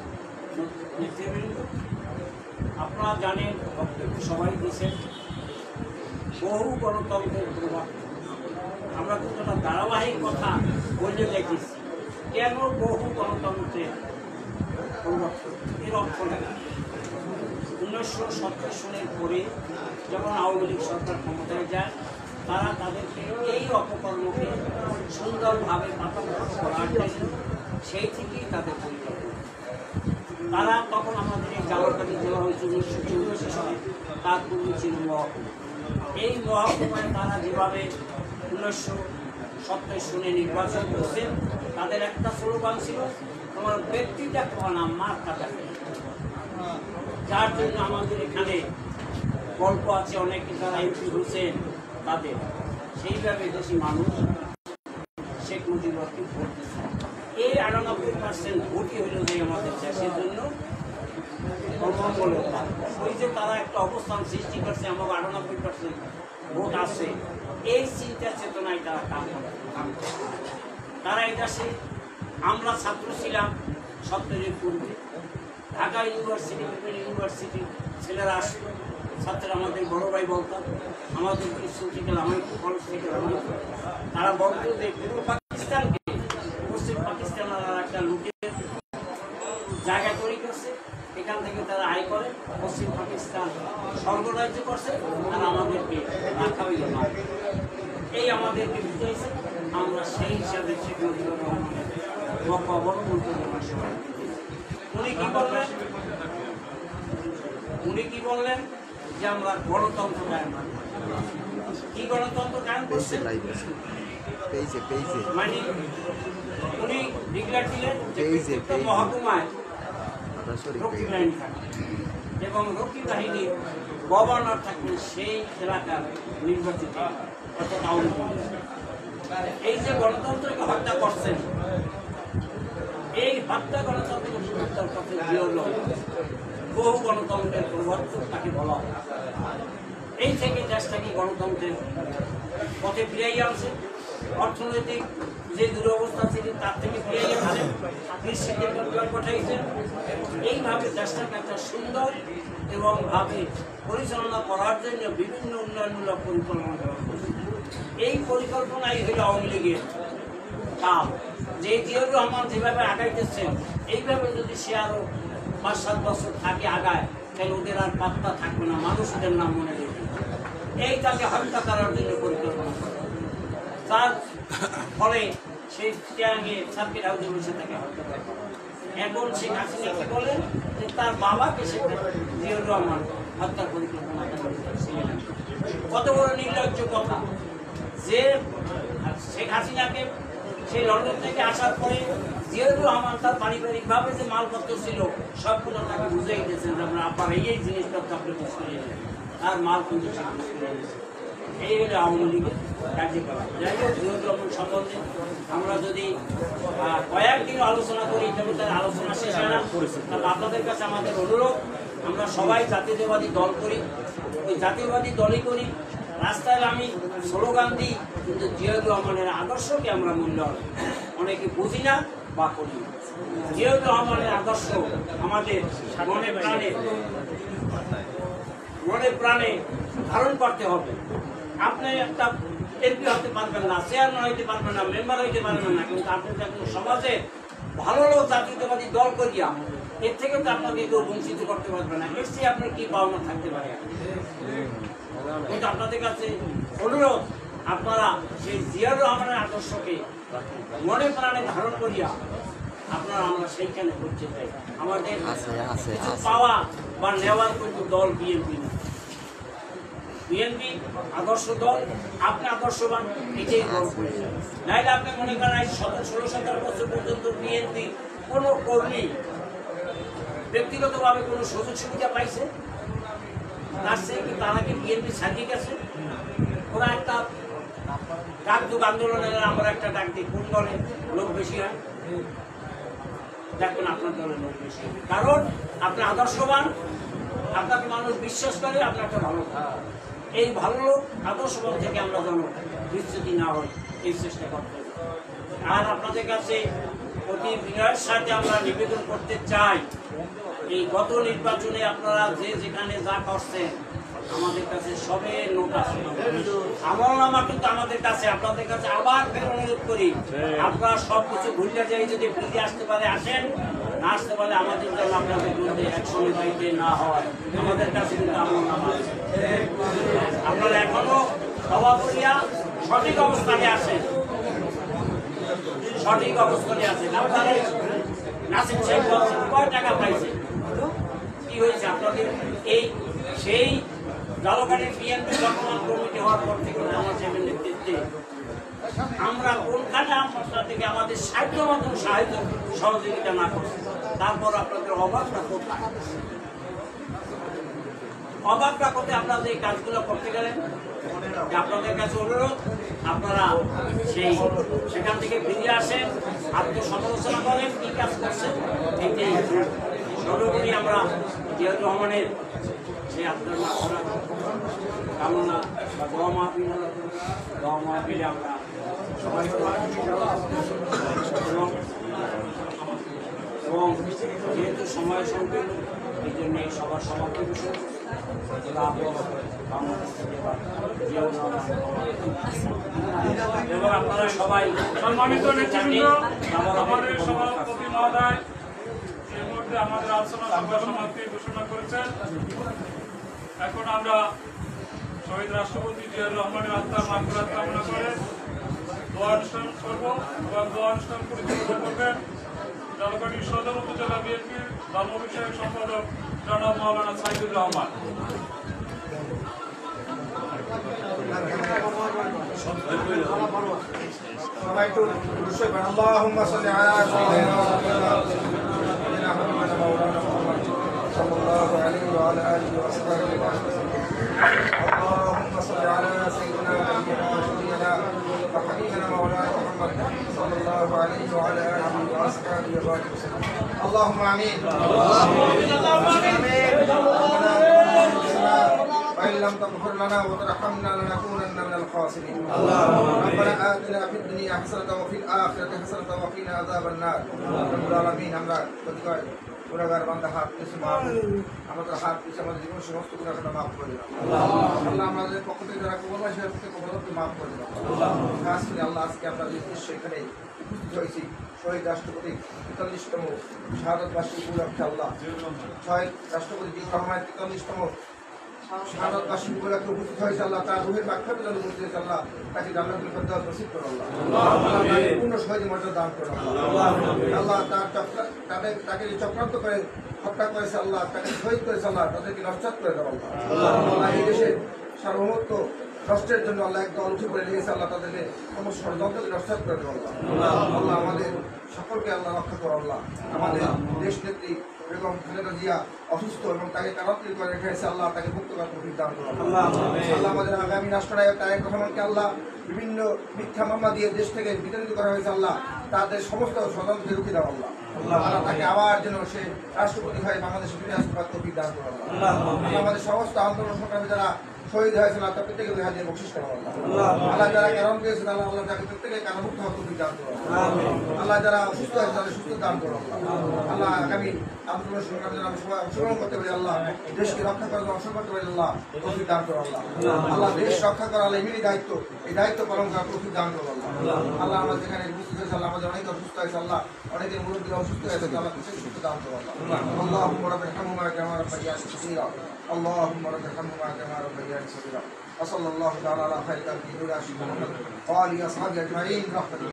Speaker 9: নেতৃবৃন্দ। আপনারা জানেন, বক্তব্য সবাই দিয়েছেন, বহু গণতন্ত্রের প্রভাব। আমরা কতটা ধারাবাহিক কথা বলে দেখেছি, কেন বহু গণতন্ত্রের প্রভাব এর অর্থ নেই। 1970 সনের পরে যখন আওয়ামী লীগ সরকার ক্ষমতায় যায়, তারা তাদেরকে এই অপকর্মকে সুন্দরভাবে পাতানো করার জন্য সেই থেকেই তাদের পরিকল্পনা। তারা তখন আমাদের এই ঝালকাঠি জেলা হয়েছে 1984 সালে, তার পূর্বে ছিল মহকুমা। এই মহকুমায় তারা যেভাবে 1970 সনে নির্বাচন করছেন, তাদের একটা স্লোগান ছিল, তোমার ব্যক্তিটা কোনা মার কাটা। যার জন্য আমাদের এখানে গল্প আছে অনেকে যারা এমপি হয়েছেন তাদের, সেইভাবে দেশি মানুষ শেখ মুজিবুরকে ভোট দিচ্ছে। এই 98% ভোটই হইল যে আমাদের দেশের জন্য অমঙ্গলের কাজ। ওই যে তারা একটা অবস্থান সৃষ্টি করছে, আমাকে 98% ভোট আছে, এই চিন্তা চেতনায় তারা কাম করে। তারা এটা আমরা ছাত্র ছিলাম 70 পূর্বে, ঢাকা ইউনিভার্সিটি, বিভিন্ন ইউনিভার্সিটি ছেলেরা আসতো, ছাত্ররা আমাদের বড় ভাই বলতাম, আমাদের স্কুল থেকে আমার কলেজ থেকে তারা বলতো যে পূর্ব পাকিস্তানকে পশ্চিম পাকিস্তানের একটা লুটের জায়গা তৈরি করছে, এখান থেকে তারা আয় করে, পশ্চিম পাকিস্তান স্বর্গরাজ্য করছে, আর আমাদেরকে রাখা হইল না। এই আমাদেরকে বুঝাইছে, আমরা সেই হিসাবে অবলম্বন করে উনি কি বললেন যে আমরা গণতন্ত্র কায়েম করব। কি গণতন্ত্র কায়েম করছে মানে উনি ডিক্লেয়ার দিলেন যে মহকুমায় রক্ষী বাহিনী থাকবে এবং রক্ষী বাহিনীর গভর্নর থাকবে সেই এলাকার নির্বাচিত অর্থাৎ আওয়ামী লীগ। এই যে গণতন্ত্রকে হত্যা করছেন, এই হত্যা গণতন্ত্রকে হত্যার পথে বহু গণতন্ত্রের পরিবর্তন তাকে বলা হয়। এই থেকে দেশটাকে গণতন্ত্রের পথে ফিরিয়ে আনছে, অর্থনৈতিক যে দুরবস্থা ছিল তার থেকে ফিরিয়ে আনছে, কৃষিকে পাঠাইছেন। এইভাবে দেশটাকে একটা সুন্দর এবং ভাবে পরিচালনা করার জন্য বিভিন্ন উন্নয়নমূলক পরিকল্পনা করা হয়েছে। এই পরিকল্পনাই হল আওয়ামী লীগের কাজ। যে জিয়াউর রহমান যেভাবে আগাইতেছেন, এইভাবে যদি সে আরো 5-7 বছর থাকে আগায়, তাহলে ওদের আর পাত্তা থাকবে না, মানুষ ওদের নাম মনে রাখবে। এই তাকে হত্যা করার জন্য পরিকল্পনা করে, তার ফলে সেই চিটাগাঙে সার্কিট হাউসে বসে তাকে হত্যা করে। এখন শেখ হাসিনা কি বলেন যে তার বাবাকে শেখ জিয়াউর রহমান হত্যার পরিকল্পনা করেছিলেন। কত বড় নির্লজ্জ কথা যে শেখ হাসিনাকে সেই লন্ডন থেকে আসার পরে জিয়াউর রহমান তার পারিবারিকভাবে যে মালপত্র ছিল সবগুলো তাকে বুঝিয়ে দিয়েছেন যে আমরা আপনার এই জিনিসপত্র আপনি বুঝিয়ে দিয়েছেন, তার মাল কিন্তু এই হলো আওয়ামী লীগের কার্যকলাপ। যাই হোক, জিয়াউর রহমান সম্বন্ধে আমরা যদি কয়েকদিন আলোচনা করি তবে তার আলোচনা শেষ হয় না। তাহলে আপনাদের কাছে আমাদের অনুরোধ, আমরা সবাই জাতীয়তাবাদী দল করি, ওই জাতীয়বাদী দলই করি। রাস্তায় আমি স্লোগান দিই, কিন্তু জিয়াউর রহমানের আদর্শকে আমরা মূল্যায়ন অনেকে বুঝি না বা করি না। জিয়াউর রহমানের আদর্শ আমাদের মনে প্রাণে ধারণ করতে হবে। আপনি একটা এমপি হতে পারবেন না, চেয়ারম্যান হইতে পারবেন না, মেম্বার হইতে পারবেন না, কিন্তু আপনি যখন সমাজে ভালো লোক জাতীয়তাবাদী দল করিয়া এর থেকে তো আপনাকে কেউ বঞ্চিত করতে পারবে না। এর চেয়ে আপনার কি পাওনা থাকতে পারে? কিন্তু আপনাদের কাছে অনুরোধ, আপনারা সেই জিয়াউর রহমানের আদর্শকে মনে প্রাণে ধারণ করিয়া আপনারা আমরা সেইখানে করতে চাই। আমাদের কিছু পাওয়া বা নেওয়ার কিন্তু দল বিএনপি না। বিএনপি আদর্শ দল, আপনি আদর্শবান, এটাই দল করেছে। নাইলে আপনি মনে করেন 16-17 বছর পর্যন্ত বিএনপি কোন কর্মী ব্যক্তিগতভাবে কোনো সুযোগ সুবিধা পাইছে? তার চেয়ে কি তারা কি বিএনপি ছাড়িয়ে গেছে? ওরা একটা ডাক দুক আন্দোলনের আমরা একটা ডাক দিই, কোন দলে লোক বেশি হয়? দেখুন আপনার দলে লোক বেশি, কারণ আপনি আদর্শবান, আপনাকে মানুষ বিশ্বাস করে, আপনার একটা ভালো। এই ভালো লোক আদর্শবান থেকে আমরা যেন বিচ্যুতি না হয় এই চেষ্টা করতে হবে। আর আপনাদের কাছে অতি বিনয়ের সাথে আমরা নিবেদন করতে চাই, এই গত নির্বাচনে আপনারা যে যেখানে যা করছেন আমাদের কাছে সবে নোট আছে, আমলনামা কিন্তু আমাদের কাছে। আপনাদের কাছে আবার অনুরোধ করি, আপনারা সবকিছু ভুলে যাই, যদি ফিরে আসতে পারে আসেন, না আসতে পারে আমাদের জন্য আপনাদের মধ্যে একসঙ্গে বাড়িতে না হয়। আমাদের কাছে কিন্তু আমলনামা আছে, আপনারা এখনো সভা করিয়া সঠিক অবস্থানে আসেন, সঠিক অবস্থানে আছেন। আপনারা নাসিম সাহেব বলছেন কয় টাকা পাইছে, কি হয়েছে আপনাদের? এই সেই জালকাঠির বিএনপি বর্তমান কমিটি হওয়ার পর থেকে আমার সাহেবের নেতৃত্বে আমরা কোনখানে আপনার থেকে আমাদের সাধ্য মতন সাহায্য সহযোগিতা না করছি, তারপর আপনাদের অভাবটা কোথায়? অভাবটা করতে আপনারা এই কাজগুলো করতে গেলেন। আপনাদের কাছে অনুরোধ, আপনারা সেখান থেকে ফিরে আসেন, আত্মসমালোচনা করেন, কি কাজ করছেন, এইটাই সর্বোপরি আমরা জিয়াউর রহমানের সেই আত্মার মাত্রা কামনা বা দোয়া মাহফিলে আমরা সবাই এবং যেহেতু সময় সংকীর্ণ এই জন্য সবার সমাপ্তি বিষয় এবং আপনারা সবাই
Speaker 2: সম্মানিত নেতৃবৃন্দ, আমাদের সভাপতি মহোদয় এই মুহূর্তে আমাদের আলোচনা সভার সমাপ্তি ঘোষণা করেছেন। এখন আমরা শহীদ রাষ্ট্রপতি জিয়াউর রহমানের আত্মার মাগফিরাত কামনা করে দোয়া অনুষ্ঠান করব এবং দোয়া অনুষ্ঠান পরিচালনা করবেন ঝালকাঠি সদর উপজেলা বিএনপির ধর্ম বিষয়ক সম্পাদক জনাব মাওলানা সাইদুর রহমান।
Speaker 1: সবাই একটু অবশ্যই বলেন, আল্লাহুম্মা সাল্লি আলা সাইয়্যিদিনা মুহাম্মাদ মাওলানা মুহাম্মদ সাল্লাল্লাহু আলাইহি ওয়া আলা আলিহি ওয়া সাহবিহি ওয়া সাল্লাম। আল্লাহুম্মা সাল্লি আলা সাইয়্যিদিনা মুহাম্মাদ ওয়া হাবিবিনা মাওলানা মুহাম্মদ সাল্লাল্লাহু আলাইহি ওয়া আলা আলিহি ওয়া সাহবিহি ওয়া সাল্লাম। আল্লাহুম্মা আমিন। وإن لم تغفر لنا وترحمنا لنكونن من الخاسرين. ربنا آتنا في الدنيا حسنة وفي الآخرة حسنة وقنا عذاب النار. رب العالمين আমরা প্রতিবার গুনাহগার বান্দা হাত পিছে মাফ আমাদের হাত পিছে আমাদের জীবন সমস্ত গুনাহকে মাফ করে দাও আল্লাহ। আমাদের পক্ষ থেকে যারা কবুল হয় সেটা থেকে কবুলকে মাফ করে দাও খাস করে আল্লাহ। আজকে আমরা যে এখানে উপস্থিত হয়েছি শহীদ রাষ্ট্রপতি ৪৩তম শাহাদত বার্ষিকী উপলক্ষে আল্লাহ শহীদ রাষ্ট্রপতি জিয়াউর রহমানের ৪৩তম শাহাদত বার্ষিকী উপলক্ষে উপস্থিত হয়েছে আল্লাহ। তার রুহের মাগফিরাতের জন্য উপস্থিত হয়েছে আল্লাহ। তাকে জান্নাতুল ফেরদাউস নসিব করো আল্লাহ। পূর্ণ শহীদ মর্যাদা দান করো আল্লাহ। তাকে চক্রান্ত করে হত্যা করেছে আল্লাহ, তাকে শহীদ করেছে আল্লাহ, তাদেরকে নস্যাৎ করে দেওয়া আল্লাহ। এই দেশের সার্বভৌমত্ব নষ্টের জন্য আল্লাহ এক দল উঠে পড়ে লেগেছে আল্লাহ, তাদেরকে সমস্ত ষড়যন্ত্রকে নস্যাৎ করে দেওয়া আল্লাহ। আল্লাহ আমাদের সকলকে আল্লাহ রক্ষা করো আল্লাহ। আমাদের দেশ নেত্রী বেগম খালেদা জিয়া অসুস্থ এবং তাকে কারান্তরিত করে রেখেছে আল্লাহ, তাকে মুক্ত করার তৌফিক দান করো আল্লাহ। আমাদের আগামী রাষ্ট্রনায়ক তারেক রহমানকে আল্লাহ বিভিন্ন মিথ্যা মামলা দিয়ে দেশ থেকে বিতাড়িত করা হয়েছে আল্লাহ, তাদের সমস্ত ষড়যন্ত্রকে রুখে দাও আল্লাহ। আল্লাহ তাকে আবার যেন সে রাষ্ট্রপতি হয়ে বাংলাদেশে ফিরে আসতে পারে তৌফিক দান করো আল্লাহ। আমাদের সমস্ত আন্দোলন সংগ্রামী যারা শহীদ হয়েছিল তার প্রত্যেকে ২০০০ বকশিশ করা আল্লাহ। আল্লাহ যারা কারণ পেয়েছে আল্লাহ আল্লাহ তাকে প্রত্যেকে কারামুক্ত হওয়ার তৌফিক দান করো আল্লাহ। যারা অসুস্থ হয়েছে তাদের সুস্থ দান করো আল্লাহ। আল্লাহ আগামী আন্দোলন সংগ্রামে যেন আমরা সবাই অংশগ্রহণ করতে পারি আল্লাহ, দেশকে রক্ষা করার জন্য অংশগ্রহণ করতে পারি আল্লাহ, তৌফিক দান করো আল্লাহ। আল্লাহ দেশ রক্ষা করা আল্লাহ এমনি দায়িত্ব, এই দায়িত্ব পালন করার তৌফিক দান করো আল্লাহ। আল্লাহ আমরা যেখানে উপস্থিত হয়েছে আল্লাহ, আমাদের অনেকে অসুস্থ হয়েছে আল্লাহ, অনেকের মুরব্বীরা অসুস্থ হয়েছে আল্লাহ, সুস্থ দান করো আল্লাহ। আল্লাহুম্মা রাব্বিরহামহুমা কামা রাব্বায়ানি সগীরা। اللهم رب ارحمهما كما ربياني صغيرا. وصلى الله تعالى على خير خلقه محمد وآله وأصحابه أجمعين.